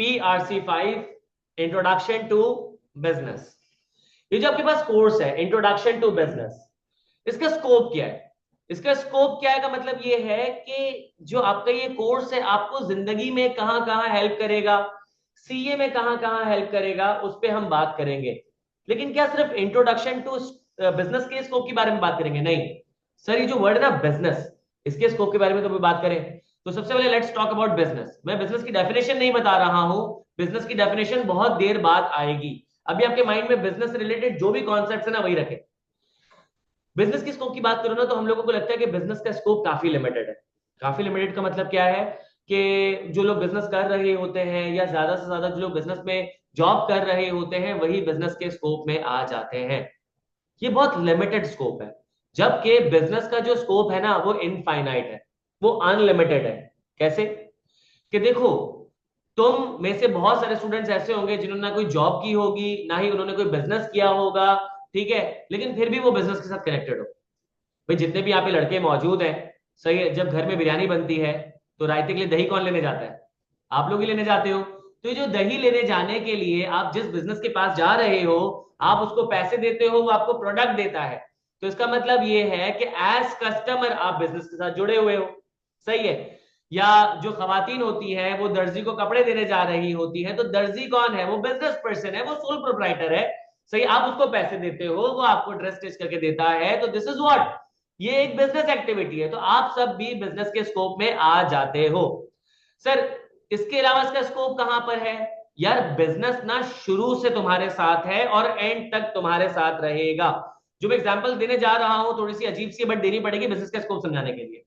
PRC 5 introduction to business. ये जो आपके पास कोर्स है इंट्रोडक्शन टू बिजनेस, इसका स्कोप क्या है? इसका स्कोप क्या है का मतलब ये है कि जो आपका ये कोर्स है आपको जिंदगी में कहां कहां हेल्प करेगा, सीए में कहां कहां हेल्प करेगा, उस पर हम बात करेंगे। लेकिन क्या सिर्फ इंट्रोडक्शन टू बिजनेस के स्कोप के बारे में बात करेंगे? नहीं सर, ये जो वर्ड है ना बिजनेस, इसके स्कोप के बारे में तो भी बात करें। तो सबसे पहले लेट्स टॉक अबाउट बिजनेस। मैं बिजनेस की डेफिनेशन नहीं बता रहा हूं, बिजनेस की डेफिनेशन बहुत देर बाद आएगी। अभी आपके माइंड में बिजनेस से रिलेटेड जो भी कॉन्सेप्ट है ना वही रखें। बिजनेस की स्कोप की बात करो ना तो हम लोगों को लगता है कि बिजनेस का स्कोप काफी लिमिटेड है। काफी लिमिटेड का मतलब क्या है कि जो लोग बिजनेस कर रहे होते हैं या ज्यादा से ज्यादा जो लोग बिजनेस में जॉब कर रहे होते हैं वही बिजनेस के स्कोप में आ जाते हैं। ये बहुत लिमिटेड स्कोप है, जबकि बिजनेस का जो स्कोप है ना वो इनफाइनाइट है, वो अनलिमिटेड है। कैसे? कि देखो, तुम में से बहुत सारे स्टूडेंट्स ऐसे होंगे जिन्होंने ना कोई जॉब की होगी ना ही उन्होंने कोई बिजनेस किया होगा, ठीक है, लेकिन फिर भी वो बिजनेस के साथ कनेक्टेड हो। भाई जितने भी यहाँ पे लड़के मौजूद हैं, सही है, जब घर में बिरयानी बनती है तो रायते के लिए दही कौन लेने जाता है? आप लोग ही लेने जाते हो। तो ये जो दही लेने जाने के लिए आप जिस बिजनेस के पास जा रहे हो, आप उसको पैसे देते हो, वो आपको प्रोडक्ट देता है। तो इसका मतलब ये है कि एज कस्टमर आप बिजनेस के साथ जुड़े हुए हो। सही है। या जो खवातीन होती है वो दर्जी को कपड़े देने जा रही होती है, तो दर्जी कौन है? वो बिजनेस पर्सन है, वो सोल प्रोप्राइटर है। सही, आप उसको पैसे देते हो, वो आपको ड्रेस स्टिच करके देता है। तो दिस इज व्हाट, ये एक बिजनेस एक्टिविटी है। तो आप सब भी बिजनेस के स्कोप में आ जाते हो। सर, इसके अलावा इसका स्कोप कहां पर है? यार बिजनेस ना शुरू से तुम्हारे साथ है और एंड तक तुम्हारे साथ रहेगा। जो मैं एग्जांपल देने जा रहा हूं थोड़ी सी अजीब सी बट देनी पड़ेगी बिजनेस का स्कोप समझाने के लिए।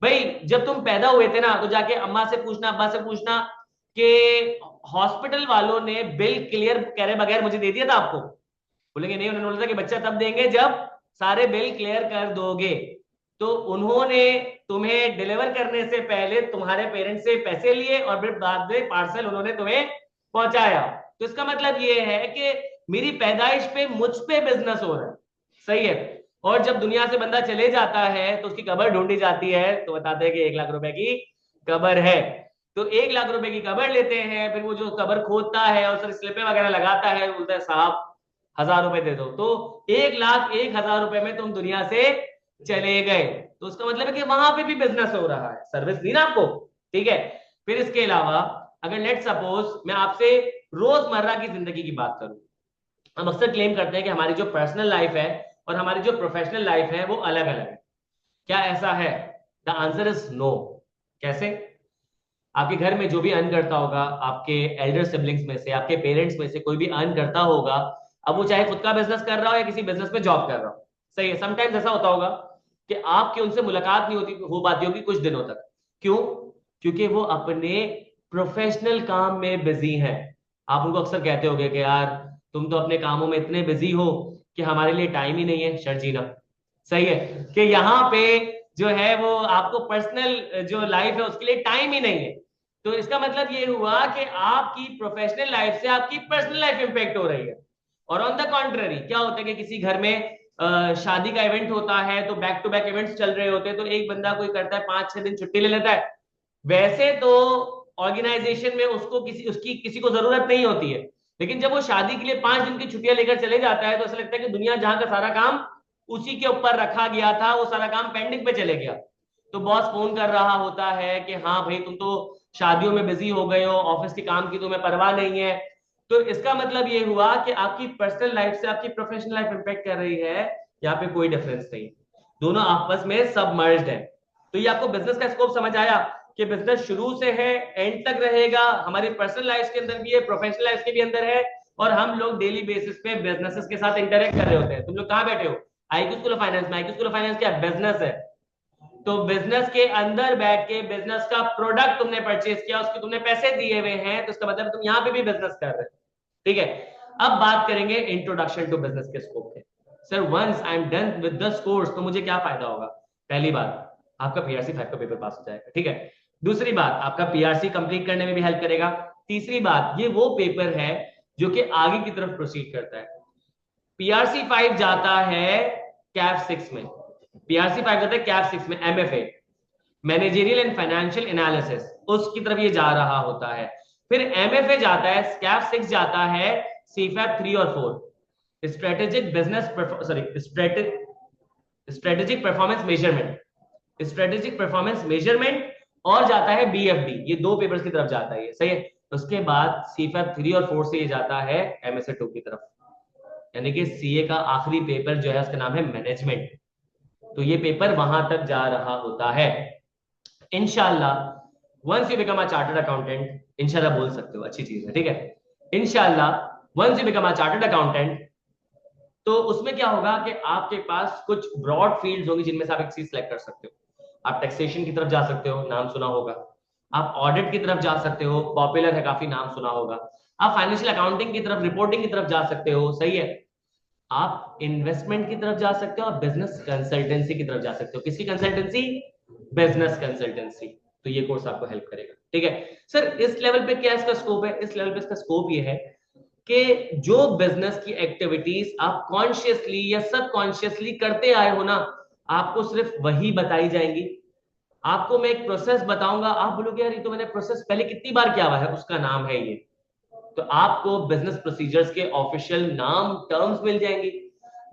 भाई जब तुम पैदा हुए थे ना तो जाके अम्मा से पूछना, अब्बा से पूछना कि हॉस्पिटल वालों ने बिल क्लियर करे बगैर मुझे दे दिया था आपको? बोलेंगे नहीं, उन्होंने बोला था कि बच्चा तब देंगे जब सारे बिल क्लियर कर दोगे। तो उन्होंने तुम्हें डिलीवर करने से पहले तुम्हारे पेरेंट्स से पैसे लिए और फिर बाद में पार्सल उन्होंने तुम्हें पहुंचाया। तो इसका मतलब ये है कि मेरी पैदाइश पे मुझ पे बिजनेस हो रहा है। सही है। और जब दुनिया से बंदा चले जाता है तो उसकी कब्र ढूंढी जाती है, तो बताते हैं कि 1 लाख रुपए की कब्र है। तो 1 लाख रुपए की कब्र लेते हैं, फिर वो जो कब्र खोदता है और सर स्लिपें वगैरह लगाता है, बोलता है साहब 1,000 रुपए दे दो। तो 1,01,000 रुपए में तुम दुनिया से चले गए। तो उसका मतलब है कि वहां पे भी बिजनेस हो रहा है, सर्विस दी ना आपको। ठीक है। फिर इसके अलावा अगर लेट सपोज मैं आपसे रोजमर्रा की जिंदगी की बात करूं, हम अक्सर क्लेम करते हैं कि हमारी जो पर्सनल लाइफ है और हमारी जो प्रोफेशनल लाइफ है वो अलग अलग है। क्या ऐसा है? The answer is no. कैसे? आपके घर में जो भी अर्न करता होगा, आपके एल्डर सिबलिंग्स में से, आपके पेरेंट्स में से कोई भी अर्न करता होगा, अब वो चाहे खुद का बिजनेस कर रहा हो या किसी बिजनेस में जॉब कर रहा हो। सही है। समटाइम्स ऐसा होता होगा कि आपकी उनसे मुलाकात नहीं होती हो पाती होगी कुछ दिनों तक। क्यों? क्योंकि वो अपने प्रोफेशनल काम में बिजी हैं। आप उनको अक्सर कहते होगे कि यार तुम तो अपने कामों में इतने बिजी हो कि हमारे लिए टाइम ही नहीं है शर्जीना। सही है। कि यहाँ पे जो है वो आपको पर्सनल जो लाइफ है उसके लिए टाइम ही नहीं है। तो इसका मतलब ये हुआ कि आपकी प्रोफेशनल लाइफ से आपकी पर्सनल लाइफ इंपैक्ट हो रही है। और ऑन द कॉन्ट्ररी क्या होता है कि किसी घर में शादी का इवेंट होता है तो बैक टू बैक इवेंट्स चल रहे होते हैं, तो एक बंदा कोई करता है 5-6 दिन छुट्टी ले लेता है। वैसे तो ऑर्गेनाइजेशन में उसको किसी उसकी किसी को जरूरत नहीं होती है, लेकिन जब वो शादी के लिए 5 दिन की छुट्टियां लेकर चले जाता है तो ऐसा लगता है कि दुनिया जहां का सारा काम उसी के ऊपर रखा गया था वो सारा काम पेंडिंग पे चले गया। तो बॉस फोन कर रहा होता है कि हाँ भाई तुम तो शादियों में बिजी हो गए हो, ऑफिस के काम की तुम्हें परवाह नहीं है। तो इसका मतलब ये हुआ कि आपकी पर्सनल लाइफ से आपकी प्रोफेशनल लाइफ इंपैक्ट कर रही है। यहाँ पे कोई डिफरेंस नहीं, दोनों आपस में सबमर्ज्ड है। तो ये आपको बिजनेस का स्कोप समझ आया कि बिजनेस शुरू से है एंड तक रहेगा, हमारी पर्सनल लाइफ के अंदर भी है, प्रोफेशनल लाइफ के भी अंदर है। और हम लोग डेली बेसिस पे बिजनेसेस के साथ इंटरेक्ट कर रहे होते हैं। तुम लोग कहाँ बैठे हो? आईक्यू स्कूल ऑफ फाइनेंस में। आईक्यू स्कूल ऑफ फाइनेंस क्या बिजनेस है। तो बिजनेस के अंदर बैठ के बिजनेस का प्रोडक्ट तुमने परचेज किया, उसके तुमने पैसे दिए हुए हैं, तो इसका मतलब तुम यहाँ पे भी बिजनेस कर रहे हो। ठीक है। अब बात करेंगे इंट्रोडक्शन टू बिजनेस के स्कोप के। Sir once I am done with this course तो मुझे क्या फायदा होगा? पहली बात, आपका PRC 5 का पेपर पास हो जाएगा। ठीक है। दूसरी बात, आपका PRC कंप्लीट करने में भी हेल्प करेगा। तीसरी बात, ये वो पेपर है जो कि आगे की तरफ प्रोसीड करता है। PRC 5 जाता है कैफ 6 में। PRC 5 जाता है कैफ 6 में, MFA, managerial and financial analysis, उसकी तरफ ये जा रहा होता है। फिर एमएफए जाता है, स्कैप 6 जाता है, सीफैप 3 और 4, strategic business sorry strategic performance measurement, strategic performance measurement, और जाता है बीएफडी। ये दो पेपर्स की तरफ जाता है ये, सही है। उसके बाद सीफैप 3 और 4 से ये जाता है एमएसए 2 की तरफ, यानी कि सीए का आखिरी पेपर जो है उसका नाम है मैनेजमेंट। तो ये पेपर वहां तक जा रहा होता है। इंशाल्लाह once you become a chartered accountant, इंशाल्लाह बोल सकते हो, अच्छी चीज है, ठीक है। इंशाल्लाह once you become a chartered accountant, तो उसमें क्या होगा कि आपके पास कुछ ब्रॉड फील्ड्स होंगी जिनमें से आप एक चीज सेलेक्ट कर सकते हो। आप टैक्सेशन की तरफ जा सकते हो, नाम सुना होगा। आप ऑडिट की तरफ जा सकते हो, पॉपुलर है काफी, नाम सुना होगा। आप फाइनेंशियल अकाउंटिंग की तरफ, रिपोर्टिंग की तरफ जा सकते हो, सही है। आप इन्वेस्टमेंट की तरफ जा सकते हो, आप बिजनेस कंसल्टेंसी की तरफ जा सकते हो। किसकी कंसल्टेंसी? Business consultancy. तो ये कोर्स आपको हेल्प करेगा, ठीक है। सर इस लेवल पे क्या इसका स्कोप है? इस लेवल पे इसका स्कोप ये है कि जो बिजनेस की एक्टिविटीज आप कॉन्शियसली या सबकॉन्शियसली करते आए हो ना, आपको सिर्फ वही बताई जाएंगी। आपको मैं एक प्रोसेस बताऊंगा, आप बोलोगे यार ये तो मैंने प्रोसेस पहले कितनी बार किया हुआ है, उसका नाम है ये। तो आपको बिजनेस प्रोसीजर्स के ऑफिशियल नाम, टर्म्स मिल जाएंगे।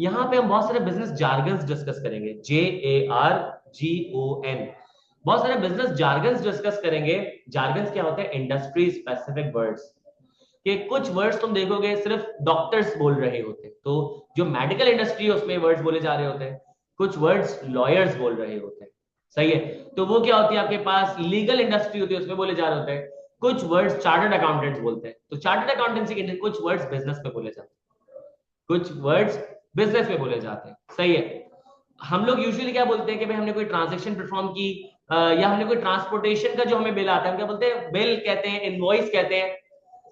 यहां पे हम बहुत सारे बिजनेस जार्गन्स डिस्कस करेंगे, JARGON, बहुत सारे बिजनेस जार्गन्स डिस्कस करेंगे। जार्गन्स क्या होते हैं? इंडस्ट्री स्पेसिफिक वर्ड्स, कि कुछ वर्ड्स तुम देखोगे सिर्फ डॉक्टर्स बोल रहे होते हैं, तो जो मेडिकल इंडस्ट्री है उसमें वर्ड्स बोले जा रहे होते हैं। कुछ वर्ड्स लॉयर्स बोल रहे होते हैं, सही है। तो वो क्या होती है, आपके पास लीगल इंडस्ट्री होती है, उसमें बोले जा रहे होते हैं। कुछ वर्ड्स चार्टर्ड अकाउंटेंट्स बोलते हैं, तो चार्टर्ड अकाउंटेंसी के कुछ वर्ड्स बिजनेस में बोले जाते हैं, कुछ वर्ड्स बिजनेस में बोले जाते हैं, सही है। हम लोग यूजुअली क्या बोलते हैं कि भाई हमने कोई ट्रांजैक्शन परफॉर्म की, या हमने कोई ट्रांसपोर्टेशन का जो हमें बिल आता है, हम क्या बोलते हैं? बिल कहते हैं, इनवॉइस कहते हैं,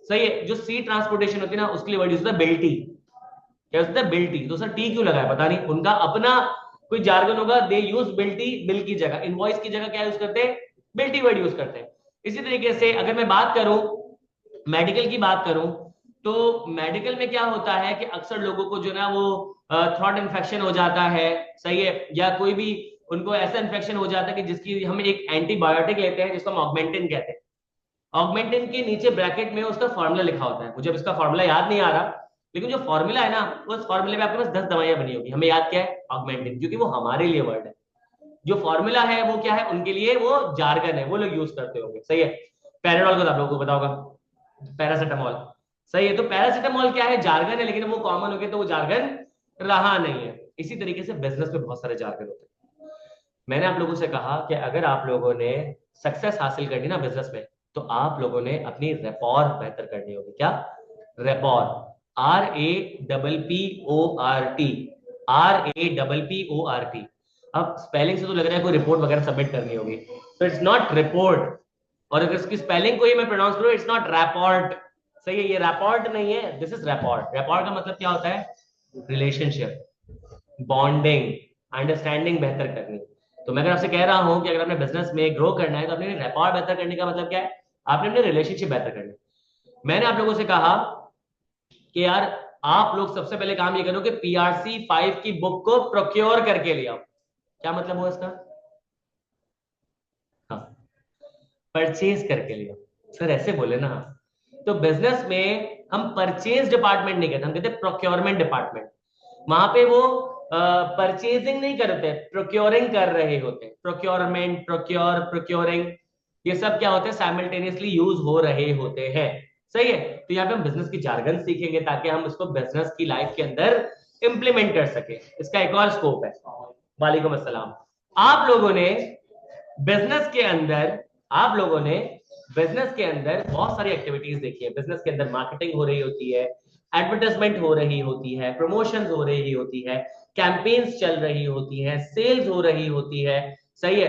सही है। जो सी ट्रांसपोर्टेशन होती है ना, उसके लिए वर्ड यूज होता है बिल टी। क्या होता है? Bill T. तो सर टी क्यों लगा है पता नहीं, उनका अपना कोई जार्गन होगा। दे यूज बिल टी, बिल की जगह, इनवॉइस की जगह क्या यूज करते हैं? बिल टी वर्ड यूज करते हैं। इसी तरीके से अगर मैं बात करूं, मेडिकल की बात करूं, तो मेडिकल में क्या होता है कि अक्सर लोगों को जो ना वो थ्रॉट इन्फेक्शन हो जाता है, सही है, या कोई भी उनको ऐसा इन्फेक्शन हो जाता है कि जिसकी हम एक एंटीबायोटिक लेते हैं जिसको हम ऑगमेंटिन कहते हैं। ऑगमेंटिन के नीचे ब्रैकेट में उसका फॉर्मूला लिखा होता है, मुझे अब इसका फॉर्मूला याद नहीं आ रहा, लेकिन जो फॉर्मूला है ना, उस फॉर्मूले में आपके पास 10 दवाइयां बनी होगी। हमें याद क्या है? ऑगमेंटिन, क्योंकि वो हमारे लिए वर्ड है। जो फॉर्मूला है वो क्या है? उनके लिए वो जार्गन है, वो लोग यूज करते होंगे, सही है। पैराडॉल का आप लोगों को पता होगा, पैरासिटामोल, सही है। तो पैरासिटामोल क्या है? जार्गन है, लेकिन वो कॉमन हो गया तो वो जार्गन रहा नहीं है। इसी तरीके से बिजनेस में बहुत सारे जार्गन होते हैं। मैंने आप लोगों से कहा कि अगर आप लोगों ने सक्सेस हासिल करनी ना बिजनेस में, तो आप लोगों ने अपनी रेपॉर बेहतर करनी होगी। क्या? रेपॉर, RAPPORT, RAPPORT। अब स्पेलिंग से तो लग रहा है कोई रिपोर्ट वगैरह सबमिट करनी होगी, तो इट्स नॉट रिपोर्ट। और अगर इसकी स्पेलिंग को ही मैं प्रोनाउंस करूं, इट्स नॉट रैपॉर्ट, सही है। ये रैपॉर्ट नहीं है, दिस इज रैपॉर्ट। रैपॉर्ट का मतलब क्या होता है? रिलेशनशिप, बॉन्डिंग, अंडरस्टैंडिंग बेहतर करनी। तो मैं अगर आपसे कह रहा हूं कि अगर आपने बिजनेस में ग्रो करना है तो अपने रैपॉर्ट बेहतर करने का मतलब क्या है? आपने अपने रिलेशनशिप बेहतर करनी। मैंने आप लोगों से कहा कि यार आप लोग सबसे पहले काम ये करो कि PRC 5 की बुक को प्रोक्योर करके ले आओ। क्या मतलब हुआ इसका? हाँ, परचेज करके ले आओ। सर ऐसे बोले ना, तो बिजनेस में हम परचेज डिपार्टमेंट नहीं कहते, हम कहते प्रोक्योरमेंट डिपार्टमेंट। वहां पे वो परचेजिंग नहीं करते, प्रोक्योरिंग कर रहे होते हैं। प्रोक्योरमेंट, प्रोक्योर, प्रोक्योरिंग, ये सब क्या होते हैं? साइमल्टेनियसली यूज हो रहे होते हैं, सही है। तो यहाँ पे हम बिजनेस की जार्गन सीखेंगे ताकि हम इसको बिजनेस की लाइफ के अंदर इंप्लीमेंट कर सके। इसका एक और स्कोप है। वालेकुम अस्सलाम। आप लोगों ने बिजनेस के अंदर आप लोगों ने बिजनेस के अंदर बहुत सारी एक्टिविटीज देखी है। बिजनेस के अंदर मार्केटिंग हो रही होती है, एडवर्टाइजमेंट हो रही होती है, प्रमोशंस हो रही होती है, कैंपेन्स चल रही होती है, सेल्स हो रही होती है, सही है,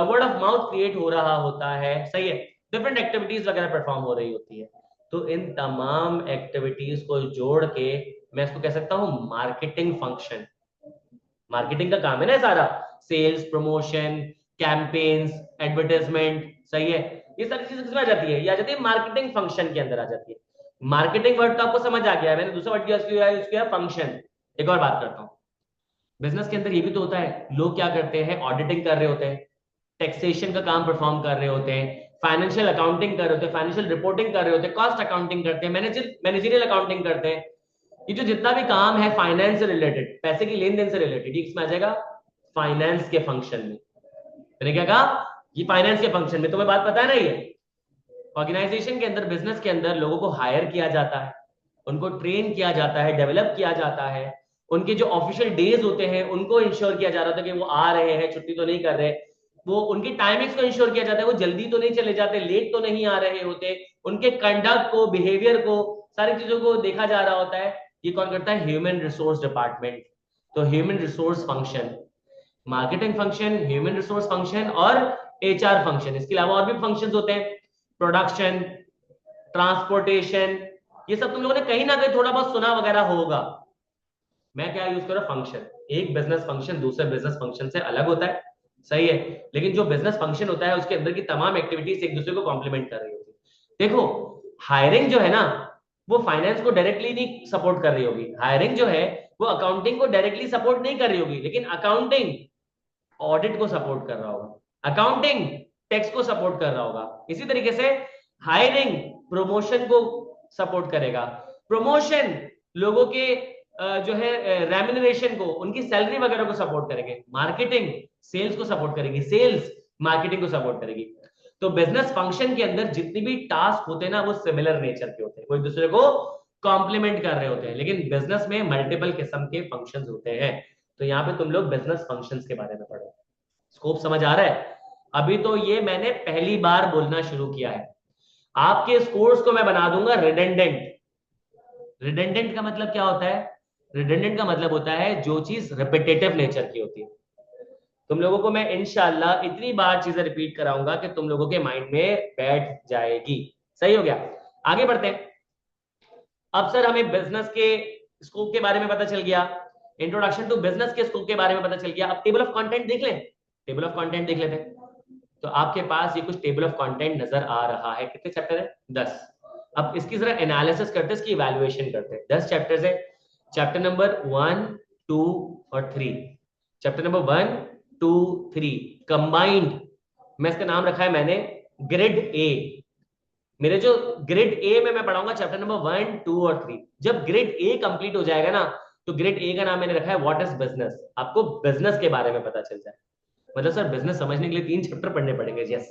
वर्ड ऑफ माउथ क्रिएट हो रहा होता है, सही है, डिफरेंट एक्टिविटीज वगैरह परफॉर्म हो रही होती है। तो इन तमाम एक्टिविटीज को जोड़ के मैं इसको कह सकता हूं मार्केटिंग फंक्शन। मार्केटिंग का काम है ना सारा, सेल्स, प्रमोशन, कैंपेन्स, एडवर्टाइजमेंट, सही है। ये सारी चीजें किसमें आ जाती है? ये आ जाती है मार्केटिंग फंक्शन के अंदर आ जाती है। मार्केटिंग वर्ड तो आपको समझ आ गया है, मैंने दूसरा वर्ड यूज किया फंक्शन। एक और बात करता हूं, बिजनेस के अंदर ये भी तो होता है, लोग क्या करते हैं? ऑडिटिंग कर रहे होते हैं, टैक्सेशन का काम परफॉर्म कर रहे होते हैं, फाइनेंशियल अकाउंटिंग कर रहे होते हैं, फाइनेंशियल रिपोर्टिंग कर रहे होते हैं, कॉस्ट अकाउंटिंग करते हैं, मैनेजरियल अकाउंटिंग करते हैं। ये जो जितना भी काम है फाइनेंस से रिलेटेड, पैसे की लेन देन से रिलेटेड, इसमें आ जाएगा फाइनेंस के फंक्शन में। मैंने क्या कहा? ये फाइनेंस के फंक्शन में। तुम्हें बात पता है ना? ये ऑर्गेनाइजेशन के अंदर, बिजनेस के अंदर लोगों को हायर किया जाता है, उनको ट्रेन किया जाता है, डेवलप किया जाता है, उनके जो ऑफिशियल डेज होते हैं उनको इंश्योर किया जा रहा था कि वो आ रहे हैं, छुट्टी तो नहीं कर रहे, वो उनकी टाइमिंग्स को इंश्योर किया जाता है, वो जल्दी तो नहीं चले जाते, लेट तो नहीं आ रहे होते, उनके कंडक्ट को, बिहेवियर को, सारी चीजों को देखा जा रहा होता है। ये कौन करता है? Human resource department. तो human resource function, marketing function, human resource function और एचआर फंक्शन। इसके अलावा और भी फंक्शंस होते हैं, प्रोडक्शन, ट्रांसपोर्टेशन, ये सब तुम लोगों ने कहीं ना कहीं थोड़ा बहुत सुना वगैरह होगा। मैं क्या यूज कर रहा हूं? फंक्शन। एक बिजनेस फंक्शन दूसरे बिजनेस फंक्शन से अलग होता है, सही है, लेकिन जो बिजनेस फंक्शन होता है उसके अंदर की तमाम एक्टिविटीज एक दूसरे को कॉम्प्लीमेंट कर रही होती है। देखो, हायरिंग जो है ना, वो फाइनेंस को डायरेक्टली नहीं सपोर्ट कर रही होगी, हायरिंग जो है वो अकाउंटिंग को डायरेक्टली सपोर्ट नहीं कर रही होगी, लेकिन अकाउंटिंग ऑडिट को सपोर्ट कर रहा होगा, अकाउंटिंग टैक्स को सपोर्ट कर रहा होगा। इसी तरीके से हायरिंग प्रमोशन को सपोर्ट करेगा, प्रमोशन लोगों के जो है रेम्यूनरेशन को, उनकी सैलरी वगैरह को सपोर्ट करेंगे, मार्केटिंग सेल्स को सपोर्ट करेगी, सेल्स मार्केटिंग को सपोर्ट करेगी। तो बिजनेस फंक्शन के अंदर जितने भी टास्क होते हैं ना, वो सिमिलर नेचर के होते हैं, वो एक दूसरे को कॉम्प्लीमेंट कर रहे होते हैं, लेकिन बिजनेस में मल्टीपल किस्म के फंक्शंस होते हैं। तो यहाँ पे तुम लोग बिजनेस फंक्शंस के बारे में पढ़ो। स्कोप समझ आ रहा है? अभी तो ये मैंने पहली बार बोलना शुरू किया है। आपके स्कोर्स को मैं बना दूंगा रिडेंडेंट। रिडेंडेंट का मतलब क्या होता है? रिडेंडेंट का मतलब होता है जो चीज रिपीटेटिव नेचर की होती है। तुम लोगों को मैं इंशाल्लाह इतनी बार चीजें रिपीट कराऊंगा कि तुम लोगों के माइंड में बैठ जाएगी। सही हो गया? आगे बढ़ते हैं। अब सर हमें बिजनेस के स्कोप के बारे में पता चल गया, इंट्रोडक्शन टू बिजनेस के स्कोप के बारे में पता चल गया। अब टेबल ऑफ कंटेंट देख लें, टेबल ऑफ कंटेंट देख लेते हैं। तो आपके पास ये कुछ टेबल ऑफ कंटेंट नजर आ रहा है। कितने चैप्टर है? 10। अब इसकी जरा एनालिसिस करते हैं, इसकी इवैल्यूएशन करते हैं। 10 चैप्टर्स है। चैप्टर नंबर 1, 2 और 3। चैप्टर नंबर 1, 2, 3 कंबाइंड, मैं इसका नाम रखा है मैंने ग्रिड ए। मेरे जो ग्रिड ए में मैं पढ़ाऊंगा चैप्टर नंबर 1, 2 और 3। जब ग्रिड ए कंप्लीट हो जाएगा ना, तो ग्रिड ए का नाम मैंने रखा है व्हाट इज बिजनेस। आपको बिजनेस के बारे में पता चल जाए। मतलब सर बिजनेस समझने के लिए 3 चैप्टर पढ़ने पड़ेंगे? यस,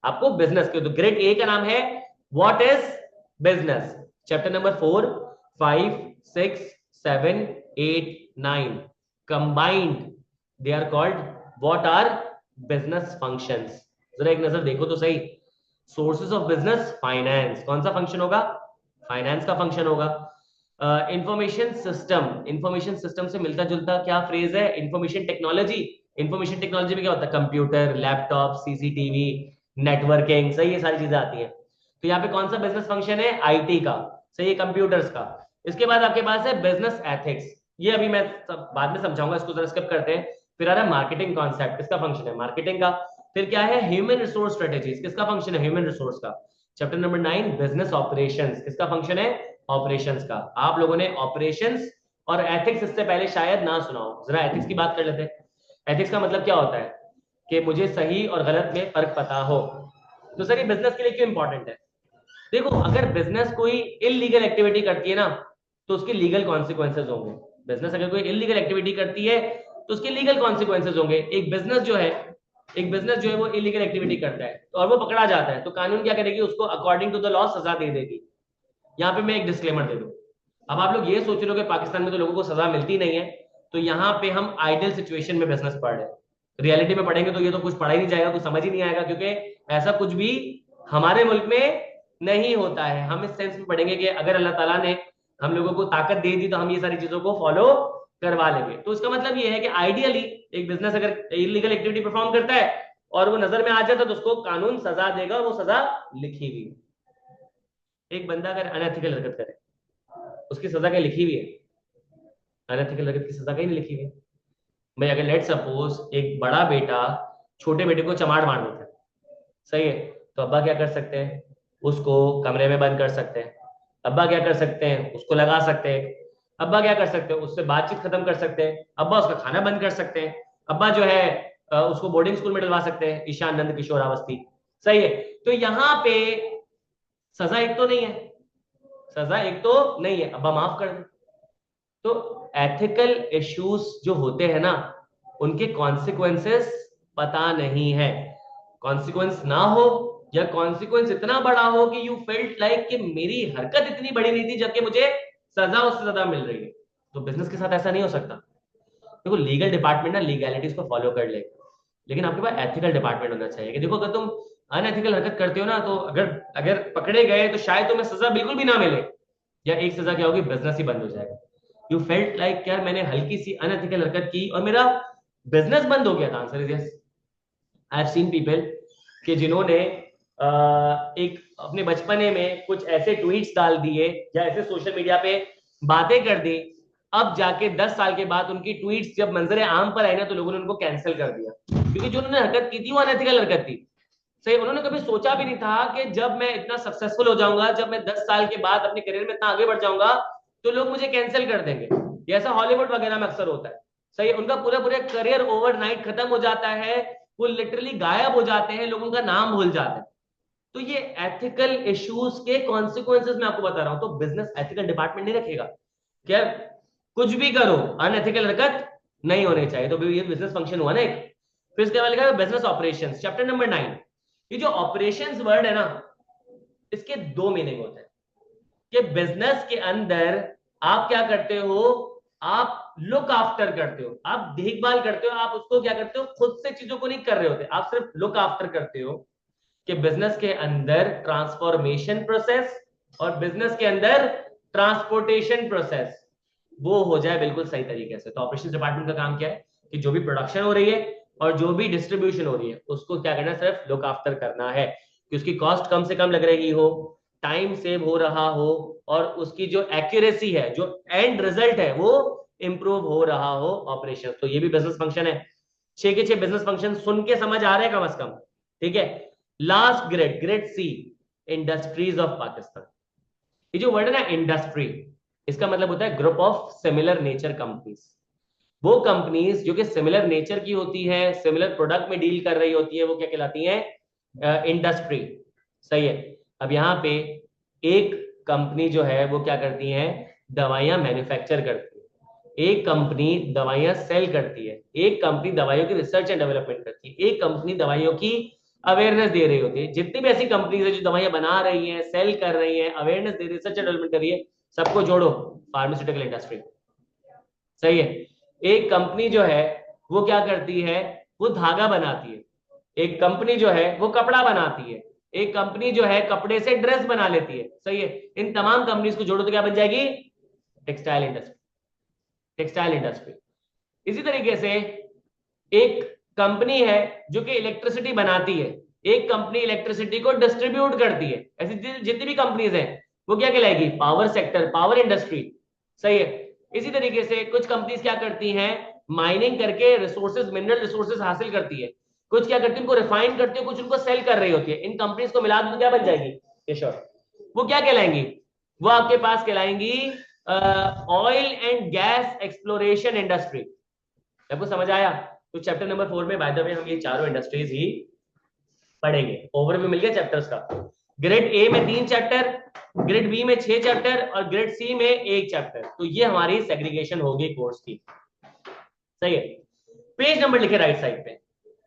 आपको बिजनेस के, तो ग्रेड ए का नाम है what is business. Chapter number 4, 5, 6, 7, 8, 9 combined, they are called what are business functions. जरा एक नजर देखो तो सही। Sources of business, finance. कौन सा फंक्शन होगा? फाइनेंस का फंक्शन होगा। इंफॉर्मेशन सिस्टम, इंफॉर्मेशन सिस्टम से मिलता जुलता क्या फ्रेज है? Information technology. इंफॉर्मेशन टेक्नोलॉजी में क्या होता है? कंप्यूटर, लैपटॉप, सीसीटीवी, नेटवर्किंग, सही, ये सारी चीजें आती हैं। तो यहाँ पे कौन सा बिजनेस फंक्शन है? आईटी का, सही है, कंप्यूटर्स का। इसके बाद आपके पास है बिजनेस एथिक्स, ये अभी मैं बाद में समझाऊंगा, इसको जरा स्किप करते हैं। फिर आ रहा है मार्केटिंग कॉन्सेप्ट, किसका फंक्शन है? मार्केटिंग का। फिर क्या है? ह्यूमन रिसोर्स स्ट्रेटेजीज, किसका फंक्शन है? ह्यूमन रिसोर्स का। चैप्टर नंबर 9 बिजनेस ऑपरेशंस, किसका फंक्शन है? ऑपरेशंस का। आप लोगों ने ऑपरेशंस और एथिक्स इससे पहले शायद ना सुना हो, जरा एथिक्स की बात कर लेते हैं। एथिक्स का मतलब क्या होता है? कि मुझे सही और गलत में फर्क पता हो। तो सर ये बिजनेस के लिए क्यों इंपॉर्टेंट है? देखो, अगर बिजनेस कोई इलीगल एक्टिविटी करती है ना, तो उसके लीगल कॉन्सिक्वेंसेज होंगे। बिजनेस अगर कोई इलीगल एक्टिविटी करती है तो उसके लीगल कॉन्सिक्वेंसेज होंगे। एक बिजनेस जो है, एक बिजनेस जो है वो इलीगल एक्टिविटी करता है और वो पकड़ा जाता है, तो कानून क्या करेगी? उसको अकॉर्डिंग टू द लॉ सजा दे देगी। यहाँ पे मैं एक डिस्क्लेमर दे दूं। अब आप लोग ये सोच रहे हो कि पाकिस्तान में तो लोगों को सजा मिलती नहीं है, तो यहाँ पे हम आइडियल सिचुएशन में बिजनेस पढ़ रहे हैं। रियलिटी में पढ़ेंगे तो ये तो कुछ पढ़ा ही नहीं जाएगा, कुछ समझ ही नहीं आएगा, क्योंकि ऐसा कुछ भी हमारे मुल्क में नहीं होता है। हम इस सेंस में पढ़ेंगे कि अगर अल्लाह ताला ने हम लोगों को ताकत दे दी तो हम ये सारी चीजों को फॉलो करवा लेंगे। तो इसका मतलब ये है कि आइडियली एक बिजनेस अगर इलीगल एक्टिविटी परफॉर्म करता है और वो नजर में आ जाता है तो उसको कानून सजा देगा, और वो सजा लिखी हुई है। एक बंदा अगर अनएथिकल हरकत करे, उसकी सजा क्या लिखी हुई है? अनएथिकल हरकत की सजा कहीं नहीं लिखी हुई है। भाई अगर लेट सपोज एक बड़ा बेटा छोटे बेटे को चमाड़ मार देता है, सही है, तो अब्बा क्या कर सकते हैं? उसको कमरे में बंद कर सकते हैं। अब्बा क्या कर सकते हैं? उसको लगा सकते हैं। अब्बा क्या कर सकते हैं? उससे बातचीत खत्म कर सकते हैं। अब्बा उसका खाना बंद कर सकते हैं। अब्बा जो है उसको बोर्डिंग स्कूल में डलवा सकते हैं, ईशान नंद किशोर अवस्थी, सही है। तो यहां पे सजा एक तो नहीं है, सजा एक तो नहीं है, अब माफ कर दे। तो एथिकल इश्यूज जो होते हैं ना, उनके कॉन्सिक्वेंसेस पता नहीं है। कॉन्सिक्वेंस ना हो, या कॉन्सिक्वेंस इतना बड़ा हो कि यू फेल्ट लाइक कि मेरी हरकत इतनी बड़ी नहीं थी जबकि मुझे सजा उससे ज्यादा मिल रही है। तो बिजनेस के साथ ऐसा नहीं हो सकता। देखो लीगल डिपार्टमेंट ना लीगैलिटीज को फॉलो कर ले, लेकिन आपके पास एथिकल डिपार्टमेंट होना चाहिए कि देखो अगर तुम अनएथिकल हरकत करते हो ना, तो अगर अगर पकड़े गए तो शायद तुम्हें सजा बिल्कुल भी ना मिले, या एक सजा क्या होगी, बिजनेस ही बंद हो जाएगा। यू फेल्ट लाइक यार मैंने हल्की सी अनएथिकल हरकत की और मेरा बिजनेस बंद हो गया था। Answer is yes. I have seen people कि जिन्होंने एक अपने बचपने में कुछ ऐसे ट्वीट्स डाल दिए या ऐसे सोशल मीडिया पे बातें कर दी, अब जाके 10 साल के बाद उनकी ट्वीट्स जब मंजरे आम पर आई ना, तो लोगों ने उनको कैंसिल कर दिया, क्योंकि जो उन्होंने हरकत की थी वो अनएथिकल हरकत थी। सही, उन्होंने कभी सोचा भी नहीं था कि जब मैं इतना सक्सेसफुल हो जाऊंगा, जब मैं 10 साल के बाद अपने करियर में इतना आगे बढ़ जाऊंगा, तो लोग मुझे कैंसिल कर देंगे। ये ऐसा हॉलीवुड वगैरह में अक्सर होता है। सही है, उनका पूरा पूरा करियर ओवरनाइट खत्म हो जाता है, वो लिटरली गायब हो जाते हैं, लोग उनका नाम भूल जाते हैं। तो ये एथिकल इश्यूज के कॉन्सिक्वेंसेस मैं आपको बता रहा हूं। तो बिजनेस एथिकल डिपार्टमेंट नहीं रखेगा क्या, कुछ भी करो अनएथिकल हरकत नहीं होनी चाहिए। तो ये बिजनेस फंक्शन हुआ ना एक। फिर इसके बाद लिखा है बिजनेस ऑपरेशंस, चैप्टर नंबर 9। ये जो ऑपरेशंस वर्ड है ना, इसके दो मीनिंग होते हैं कि बिजनेस के अंदर आप क्या करते हो, आप लुक आफ्टर करते हो, आप देखभाल करते हो, आप उसको क्या करते हो, खुद से चीजों को नहीं कर रहे होते, आप सिर्फ लुक आफ्टर करते हो कि बिजनेस के अंदर ट्रांसफॉर्मेशन प्रोसेस और बिजनेस के अंदर ट्रांसपोर्टेशन प्रोसेस वो हो जाए बिल्कुल सही तरीके से। तो ऑपरेशन डिपार्टमेंट का काम क्या है कि जो भी प्रोडक्शन हो रही है और जो भी डिस्ट्रीब्यूशन हो रही है उसको क्या करना है, सिर्फ लुक आफ्टर करना है कि उसकी कॉस्ट कम से कम लग रही हो, टाइम सेव हो रहा हो, और उसकी जो एक्यूरेसी है, जो एंड रिजल्ट है, वो इंप्रूव हो रहा हो ऑपरेशन। तो ये भी बिजनेस फंक्शन है। 6 के 6 बिजनेस फंक्शन सुन के समझ आ रहे हैं कम से कम, ठीक है। Last grade, grade C, industries of Pakistan. ये जो वर्ड है ना इंडस्ट्री, इसका मतलब होता है group of similar nature companies. वो कंपनीज जो कि सिमिलर नेचर की होती है, सिमिलर प्रोडक्ट में डील कर रही होती है, वो क्या कहलाती हैं, इंडस्ट्री। सही है। अब यहाँ पे एक कंपनी जो है वो क्या करती है, दवाइयां मैन्युफैक्चर करती है, एक कंपनी दवाइयां सेल करती है, एक कंपनी दवाइयों की रिसर्च एंड डेवलपमेंट करती है, एक कंपनी दवाइयों की अवेयरनेस दे रही होती है। जितनी भी ऐसी कंपनीज है जो दवाइयां बना रही हैं, सेल कर रही हैं, अवेयरनेस दे रही है, रिसर्च एंड डेवलपमेंट कर रही है, सबको जोड़ो, फार्मास्यूटिकल इंडस्ट्री। सही है। एक कंपनी जो है वो क्या करती है, वो धागा बनाती है, एक कंपनी जो है वो कपड़ा बनाती है, एक कंपनी जो है कपड़े से ड्रेस बना लेती है। सही है। इन तमाम कंपनीज को जोड़ो तो क्या बन जाएगी, टेक्सटाइल इंडस्ट्री। Textile industry. इसी तरीके से एक कंपनी है जो कि इलेक्ट्रिसिटी बनाती है, एक कंपनी इलेक्ट्रिसिटी को डिस्ट्रीब्यूट करती है। ऐसी जितनी भी कंपनीज हैं वो क्या कहलाएगी, पावर सेक्टर, पावर इंडस्ट्री। सही है। इसी तरीके से कुछ कंपनीज क्या करती हैं, माइनिंग करके रिसोर्सेज, मिनरल रिसोर्सेज हासिल करती है, कुछ क्या करती है उनको रिफाइन करती है, कुछ उनको सेल कर रही होती है। इन कंपनीज को मिला दो तो क्या बन जाएगी, ये श्योर, वो क्या कहलाएंगी, वो आपके पास कहलाएंगी oil and gas exploration industry. आपको समझ आया। तो चैप्टर नंबर 4 में बाय द वे हम ये चारों इंडस्ट्रीज ही पढ़ेंगे। ओवरव्यू मिल गया चैप्टर्स का। ग्रेड ए में 3 चैप्टर, ग्रेड बी में 6 चैप्टर और ग्रेड सी में 1 चैप्टर। तो ये हमारी सेग्रीगेशन होगी कोर्स की। सही है। पेज नंबर लिखे राइट साइड पे।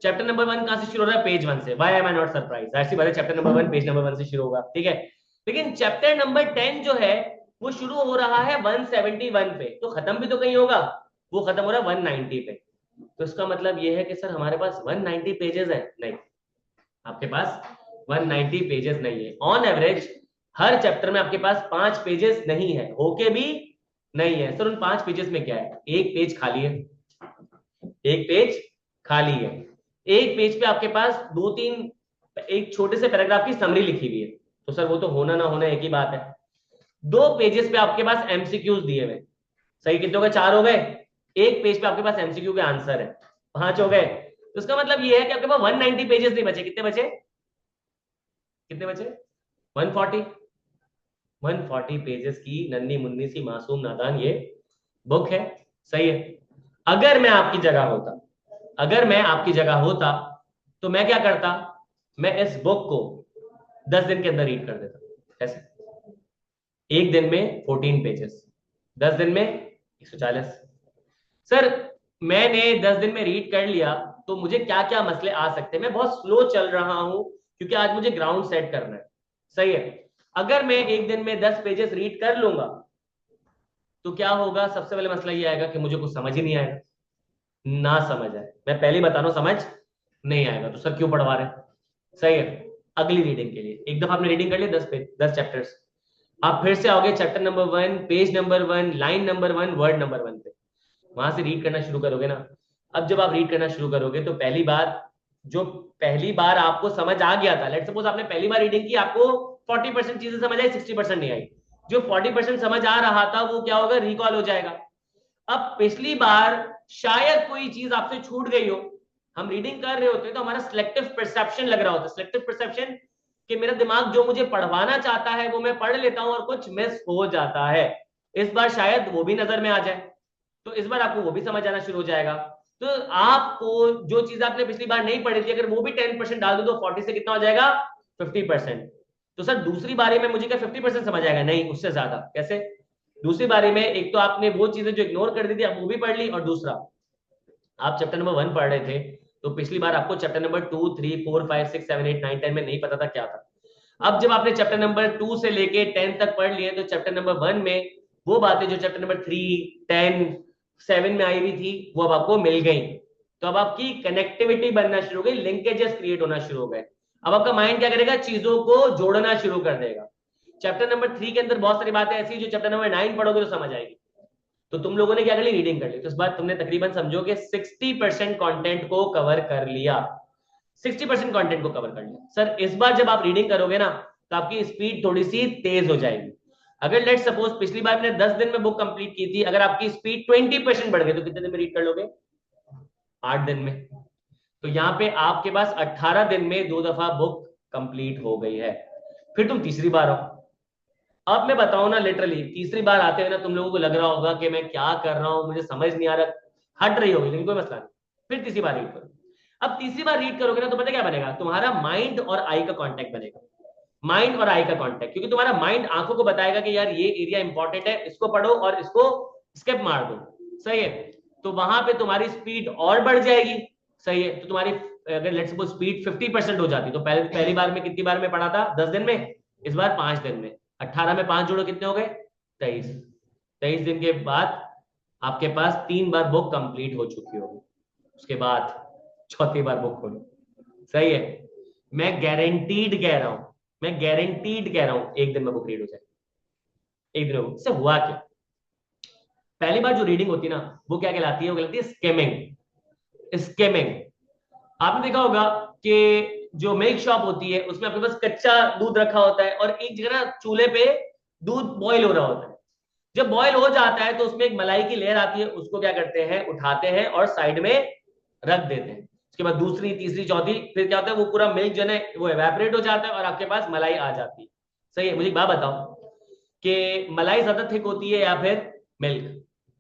चैप्टर नंबर 1 कहां से शुरू हो रहा है, पेज 1 से। Why am I not surprise, ऐसी बात है, चैप्टर नंबर 1 पेज नंबर 1 से शुरू होगा, ठीक है। लेकिन चैप्टर नंबर 10 जो है वो शुरू हो रहा है 171 पे, तो खत्म भी तो कहीं होगा, वो खत्म हो रहा है 190 पे। तो इसका मतलब ये है कि सर हमारे पास 190 पेजेस है, नहीं, आपके पास 190 पेजेस नहीं है। ऑन एवरेज हर चैप्टर में आपके पास 5 पेजेस नहीं है, होके भी नहीं है। सर उन 5 पेजेस में क्या है, एक पेज खाली है, एक पेज खाली है, एक पेज पे आपके पास 2-3 एक छोटे से पैराग्राफ की समरी लिखी हुई है। तो सर वो तो होना ना होना एक ही बात है। 2 पेजेस पे आपके पास एमसीक्यूज दिए हुए। सही, कितने हो गए, 4 हो गए। एक पेज पे आपके पास एमसीक्यू के आंसर है, 5 हो गए। तो इसका मतलब ये है कि आपके पास 190 पेजेस नहीं बचे। कितने बचे, कितने बचे, 140। 140 पेजेस की नन्ही मुन्नी सी मासूम नादान ये बुक है। सही है। अगर मैं आपकी जगह होता, अगर मैं आपकी जगह होता तो मैं क्या करता, मैं इस बुक को 10 दिन के अंदर रीड कर देता हूं। कैसे? एक दिन में 14 पेजेस, 10 दिन में 140। सर मैंने 10 दिन में रीड कर लिया तो मुझे क्या क्या मसले आ सकते हैं? मैं बहुत स्लो चल रहा हूं क्योंकि आज मुझे ग्राउंड सेट करना है। सही है। अगर मैं एक दिन में 10 पेजेस रीड कर लूंगा तो क्या होगा? सबसे पहले मसला ये आएगा कि मुझे कुछ समझ ही नहीं आएगा। ना समझ आए, मैं पहले ही बता रहा हूं, समझ नहीं आएगा तो सर क्यों पढ़वा रहे हैं? सही है। अगली रीडिंग के लिए एक दफा आपने रीडिंग कर लिया 10 पेज 10 चैप्टर्स, आप फिर से आओगे chapter number 1, page number 1, line number 1, word number 1 पे, वहां से रीड करना शुरू करोगे ना। अब जब आप रीड करना शुरू करोगे तो पहली बात, जो पहली बार आपको समझ आ गया था, लेट सपोज आपने पहली बार रीडिंग की, आपको 40% चीजें समझ आई, 60% नहीं आई। जो 40% समझ आ रहा था वो क्या होगा? रिकॉल हो जाएगा। अब पिछली बार शायद कोई चीज आपसे छूट गई हो, हम रीडिंग कर रहे होते हैं तो हमारा सिलेक्टिव परसेप्शन लग रहा होता है। सिलेक्टिव परसेप्शन कि मेरा दिमाग जो मुझे पढ़वाना चाहता है वो मैं पढ़ लेता हूं और कुछ मिस हो जाता है। इस बार शायद वो भी नजर में आ जाए, तो इस बार आपको वो भी समझ आना शुरू हो जाएगा। तो आपको जो चीज आपने पिछली बार नहीं पढ़ी थी, अगर वो भी 10% डाल दो तो 40 से कितना हो जाएगा? 50%। तो सर दूसरी बारी में मुझे क्या 50% समझ आएगा? नहीं, उससे ज्यादा। कैसे? दूसरी बारी में एक तो आपने वो चीजें जो इग्नोर कर दी थी आप वो भी पढ़ ली, और दूसरा आप चैप्टर नंबर 1 पढ़ रहे थे तो पिछली बार आपको चैप्टर नंबर 2, 3, 4, 5, 6, 7, 8, 9, 10 में नहीं पता था क्या था। अब जब आपने चैप्टर नंबर 2 से लेके 10 तक पढ़ लिए तो चैप्टर नंबर 1 में वो बातें जो चैप्टर नंबर 3, 10, 7 में आई हुई थी वो अब आपको मिल गई। तो अब आपकी कनेक्टिविटी बनना शुरू हो गई, लिंकेजेस क्रिएट होना शुरू हो गए। अब आपका माइंड क्या करेगा? चीजों को जोड़ना शुरू कर देगा। चैप्टर नंबर 3 के अंदर बहुत सारी बातें ऐसी जो चैप्टर नंबर 9 पढ़ोगे तो समझ आएगी। तो तुम लोगों ने क्या कर ली? रीडिंग कर ली, तो इस बार तुमने तकरीबन समझो कि 60% कंटेंट को कवर कर लिया। 60% कंटेंट को कवर कर लिया। सर इस बार जब आप रीडिंग करोगे ना तो आपकी स्पीड थोड़ी सी तेज हो जाएगी। अगर लेट सपोज पिछली बार आपने 10 दिन में बुक कंप्लीट की थी, अगर आपकी स्पीड 20% बढ़ गई तो कितने दिन में रीड कर लोगे? 8 दिन में। तो यहाँ पे आपके पास 18 दिन में 2 दफा बुक कंप्लीट हो गई है। फिर तुम तीसरी बार आओ। अब मैं बताऊं ना, लिटरली तीसरी बार आते हुए ना तुम लोगों को लग रहा होगा कि मैं क्या कर रहा हूं, मुझे समझ नहीं आ रहा, हट रही होगी, लेकिन कोई मसला नहीं। फिर तीसरी बार रीड करो। अब तीसरी बार रीड करोगे ना तो पता क्या बनेगा? तुम्हारा माइंड और आई का कांटेक्ट बनेगा। माइंड और आई का कांटेक्ट, क्योंकि तुम्हारा माइंड आंखों को बताएगा कि यार ये एरिया इंपॉर्टेंट है, इसको पढ़ो और इसको स्किप मार दो। सही है। तो वहां पे तुम्हारी स्पीड और बढ़ जाएगी। सही है। तो तुम्हारी अगर लेट्स सपोज स्पीड 50% हो जाती तो पहली बार में कितनी बार में पढ़ा था? 10 दिन में। इस बार 5 दिन में। 18 में 5 जोड़ो कितने हो गए? 23। 23 दिन के बाद आपके पास 3 बार बुक कंप्लीट हो चुकी होगी। उसके बाद चौथी बार बुक खोलो। सही है। मैं गारंटीड कह रहा हूं, मैं गारंटीड कह रहा हूं एक दिन में बुक रीड हो जाए। एक दिन में इससे हुआ क्या? पहली बार जो रीडिंग होती है ना वो क्या कहलाती है? वो कहलाती है स्केमिंग। स्केमिंग। आपने देखा होगा कि जो मिल्क शॉप होती है उसमें आपके पास कच्चा दूध रखा होता है और एक जगह ना चूल्हे पे दूध बॉईल हो रहा होता है। जब बॉईल हो जाता है तो उसमें एक मलाई की लेयर आती है, उसको क्या करते हैं? उठाते हैं और साइड में रख देते हैं। उसके बाद दूसरी, तीसरी, चौथी, फिर क्या होता है? वो पूरा मिल्क जो है वो एवेपोरेट हो जाता है और आपके पास मलाई आ जाती है। सही है। मुझे एक बात बताओ कि मलाई ज्यादा थिक होती है या फिर मिल्क?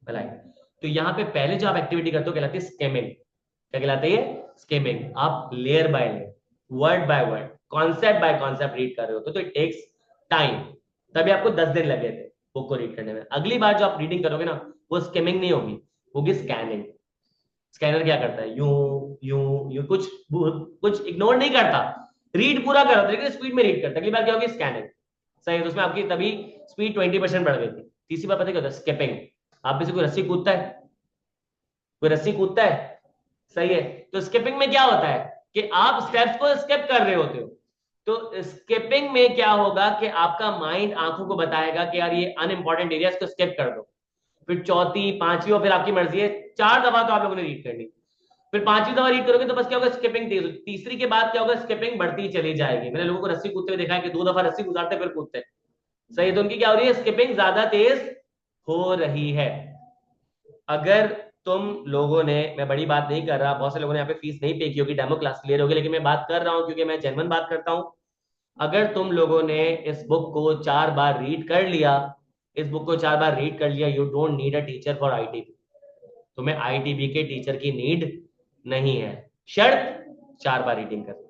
मलाई। तो यहाँ पे पहले जो आप एक्टिविटी करते हो कहलाती है स्केमिंग। क्या कहलाती है? स्केमिंग। आप layer by layer, word by word, concept bye concept read कर रहे होते हो, तो इट टेक्स टाइम। तभी आपको 10 दिन लगे थे बुक को रीड करने में। अगली बार जो आप रीडिंग करोगे ना वो स्किमिंग नहीं होगी, होगी स्कैनिंग। स्कैनर क्या करता है? यूं यूं यूं, कुछ कुछ इग्नोर नहीं करता, रीड पूरा करता, लेकिन स्पीड में रीड करता। अगली बार क्या होगी? स्कैनिंग। सही है। तो उसमें आपकी तभी स्पीड 20% बढ़ गई थी। तीसरी बार पता क्या होता है? स्किपिंग। आप में से कोई रस्सी कूदता है? कोई रस्सी कूदता है? सही है। तो स्किपिंग में क्या होता है कि आप स्टेप्स को स्किप कर रहे होते हो। तो स्किपिंग में क्या होगा कि आपका माइंड आंखों को बताएगा कि यार ये अनइंपॉर्टेंट एरियाज को स्किप कर दो। फिर चौथी, पांचवी और फिर आपकी मर्जी है, 4 दफा तो आप लोगों ने रीड करनी। फिर पांचवी दफा रीड करोगे तो बस क्या होगा? स्किपिंग तेज होगी। तीसरी के बाद क्या होगा? स्किपिंग बढ़ती चली जाएगी। मैंने लोगों को रस्सी कूदते हुए देखा है कि 2 दफा रस्सी गुजारते फिर कूदते। सही है। तो उनकी क्या हो रही है? स्किपिंग ज्यादा तेज हो रही है। अगर तुम लोगों ने, मैं बड़ी बात नहीं कर रहा, बहुत से लोगों ने यहाँ पे फीस नहीं पे की होगी, डेमो क्लास क्लियर होगी, लेकिन मैं बात कर रहा हूँ क्योंकि मैं जेन्युइन बात करता हूँ। अगर तुम लोगों ने इस बुक को 4 बार रीड कर लिया, इस बुक को 4 बार रीड कर लिया, you don't need a teacher for ITB. तुम्हें आईटीबी के टीचर की नीड नहीं है, शर्त 4 बार रीडिंग करना।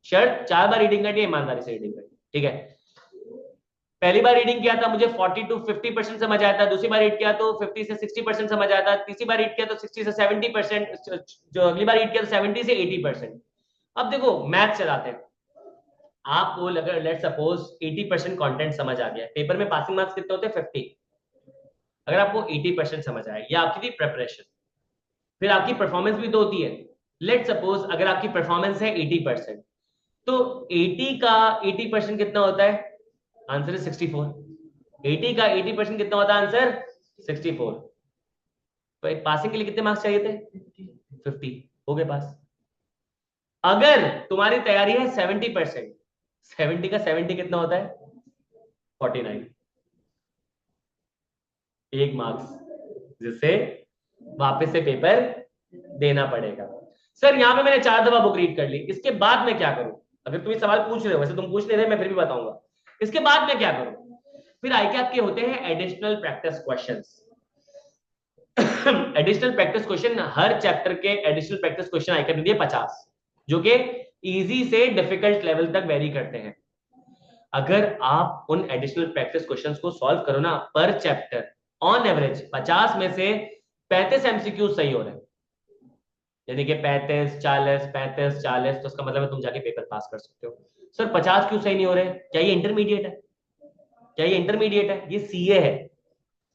शर्त 4 बार रीडिंग करनी है, ईमानदारी से रीडिंग करनी है, ठीक है। पहली बार रीडिंग किया था मुझे 40 to 50% समझ आया था, दूसरी बार रीड किया तो 50 से 60% समझ आया था, तीसरी बार रीड किया तो 60 से 70%, जो अगली बार रीड किया तो 70 से 80%। अब देखो मैथ चलाते हैं, आपको अगर लेट सपोज 80% कंटेंट समझ आ गया, पेपर में पासिंग मार्क्स कितने होते हैं 50, अगर आपको 80% समझ आए, ये आपकी थी प्रिपरेशन, फिर आपकी परफॉर्मेंस भी तो होती है। लेट सपोज अगर आपकी परफॉर्मेंस है 80%, तो 80 का 80% कितना होता है, आंसर है 64। 80 का 80% कितना होता है आंसर 64। तो एक पासिंग के लिए कितने मार्क्स चाहिए थे 50, हो गए पास। अगर तुम्हारी तैयारी है 70%, 70 का 70 कितना होता है 49, एक मार्क्स जिससे वापस से पेपर देना पड़ेगा। सर यहां पे मैंने 4 दफा बुक रीड कर ली, इसके बाद मैं क्या करूं? अगर तुम ये सवाल पूछ रहे हो, वैसे तुम पूछ नहीं रहे, मैं फिर भी बताऊंगा इसके बाद मैं क्या करूं। फिर आईकैप के होते हैं additional practice questions. Additional practice question, हर चैप्टर के एडिशनल प्रैक्टिस क्वेश्चन आईकैप ने दिए 50, जो कि इजी से डिफिकल्ट लेवल तक वेरी करते हैं। अगर आप उन एडिशनल प्रैक्टिस क्वेश्चंस को सॉल्व करो ना पर चैप्टर, ऑन एवरेज 50 में से 35 एमसीक्यू सही हो रहे हैं, यानी कि 35 40 35 40, तो उसका मतलब है तुम जाके पेपर पास कर सकते हो। सर 50 क्यों सही नहीं हो रहे? क्या ये इंटरमीडिएट है? क्या ये इंटरमीडिएट है? ये सीए है।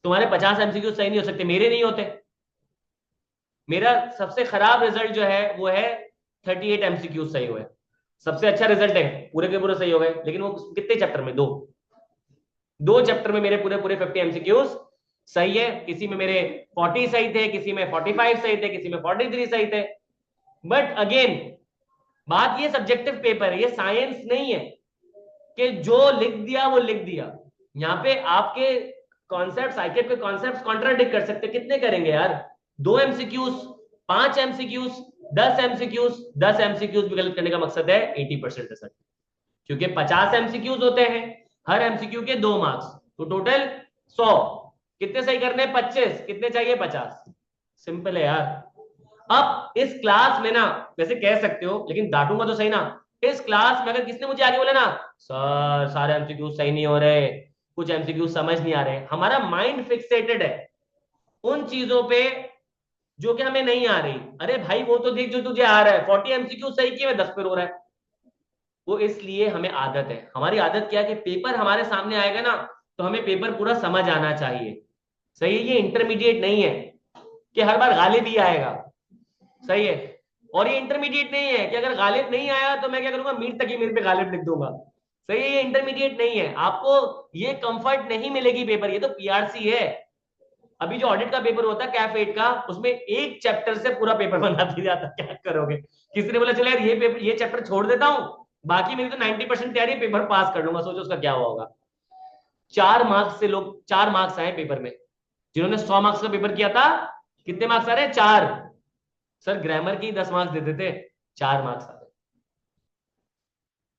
तुम्हारे 50 एमसीक्यू सही नहीं हो सकते, मेरे नहीं होते। मेरा सबसे खराब रिजल्ट जो है वो है 38 एमसीक्यू सही हुए, सबसे अच्छा रिजल्ट है पूरे के पूरे सही हो गए, लेकिन वो कितने चैप्टर में, दो चैप्टर में मेरे पूरे पूरे 50 एमसीक्यूज सही है। किसी में मेरे 40 सही थे, किसी में 45 सही थे, किसी में 43 सही थे। बट अगेन बात ये सब्जेक्टिव पेपर है, ये साइंस नहीं है कि जो लिख दिया वो लिख दिया। यहाँ पे आपके कॉन्सेप्ट, आईकेप के कॉन्सेप्ट कॉन्ट्राडिक्ट कर सकते, कितने करेंगे यार? 2 एमसीक्यूज, 5 एमसीक्यूज, 10 एमसीक्यूज। 10 एमसीक्यूज भी गलत करने का मकसद है 80% रिजल्ट, क्योंकि 50 एमसीक्यूज होते हैं, हर एमसीक्यू के 2 मार्क्स, तो टोटल 100। कितने सही करने? 25। कितने चाहिए? 50। सिंपल है यार। अब इस क्लास में ना, वैसे कह सकते हो लेकिन डांटूंगा तो सही ना, इस क्लास में अगर किसने मुझे आगे बोला ना सर सारे एमसीक्यू सही नहीं हो रहे, कुछ एमसीक्यू समझ नहीं आ रहे, हमारा माइंड फिक्सेटेड है उन चीजों पे जो कि हमें नहीं आ रही। अरे भाई वो तो देख जो तुझे आ रहा है, 40 एमसीक्यू सही किए 10 पे रो रहा है। वो इसलिए हमें आदत है, हमारी आदत क्या है कि पेपर हमारे सामने आएगा ना तो हमें पेपर पूरा समझ आना चाहिए। सही है, ये इंटरमीडिएट नहीं है कि हर बार गालिब ही आएगा। सही है, और ये इंटरमीडिएट नहीं है कि अगर गालिब नहीं आया तो मैं क्या करूंगा, मीर तक ही मीर पे गालिब लिख दूंगा। सही है, ये इंटरमीडिएट नहीं है, आपको ये कंफर्ट नहीं मिलेगी पेपर, ये तो पीआरसी है। अभी जो ऑडिट का पेपर होता है कैफ 8 का, उसमें एक चैप्टर से पूरा पेपर बना दिया जाता, क्या करोगे? किसी ने बोला चलो यार ये पेपर, ये चैप्टर छोड़ देता हूं, बाकी मेरी तो 90% तैयारी, पेपर पास कर लूंगा, सोचो उसका क्या हुआ होगा। 4 मार्क्स से लोग 4 मार्क्स आए पेपर में, जिन्होंने 100 मार्क्स का पेपर किया था कितने मार्क्स आ रहे हैं? 4। सर ग्रामर की 10 मार्क्स देते थे, 4 मार्क्स आ रहे।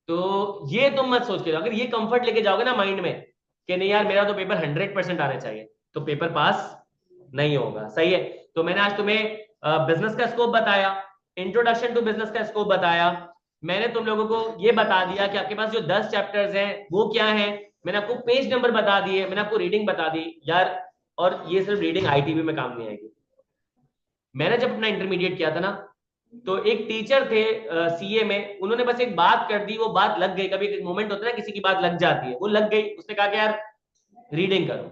तो ये तुम मत सोच के जाओ, अगर ये कंफर्ट लेके जाओगे ना माइंड में कि नहीं यार मेरा तो पेपर 100% आने चाहिए, तो पेपर पास नहीं होगा। सही है, तो मैंने आज तुम्हें बिजनेस का स्कोप बताया, इंट्रोडक्शन टू बिजनेस का स्कोप बताया, मैंने तुम लोगों को ये बता दिया कि आपके पास जो 10 चैप्टर्स हैं वो क्या है, मैंने आपको पेज नंबर बता दिए, मैंने आपको रीडिंग बता दी यार। और ये सिर्फ रीडिंग आईटीबी में काम नहीं आएगी। मैंने जब अपना इंटरमीडिएट किया था ना, तो एक टीचर थे सीए में, उन्होंने बस एक बात कर दी, वो बात लग गई। कभी एक मोमेंट होता है ना किसी की बात लग जाती है, वो लग गई। उसने कहा कि यार रीडिंग करो।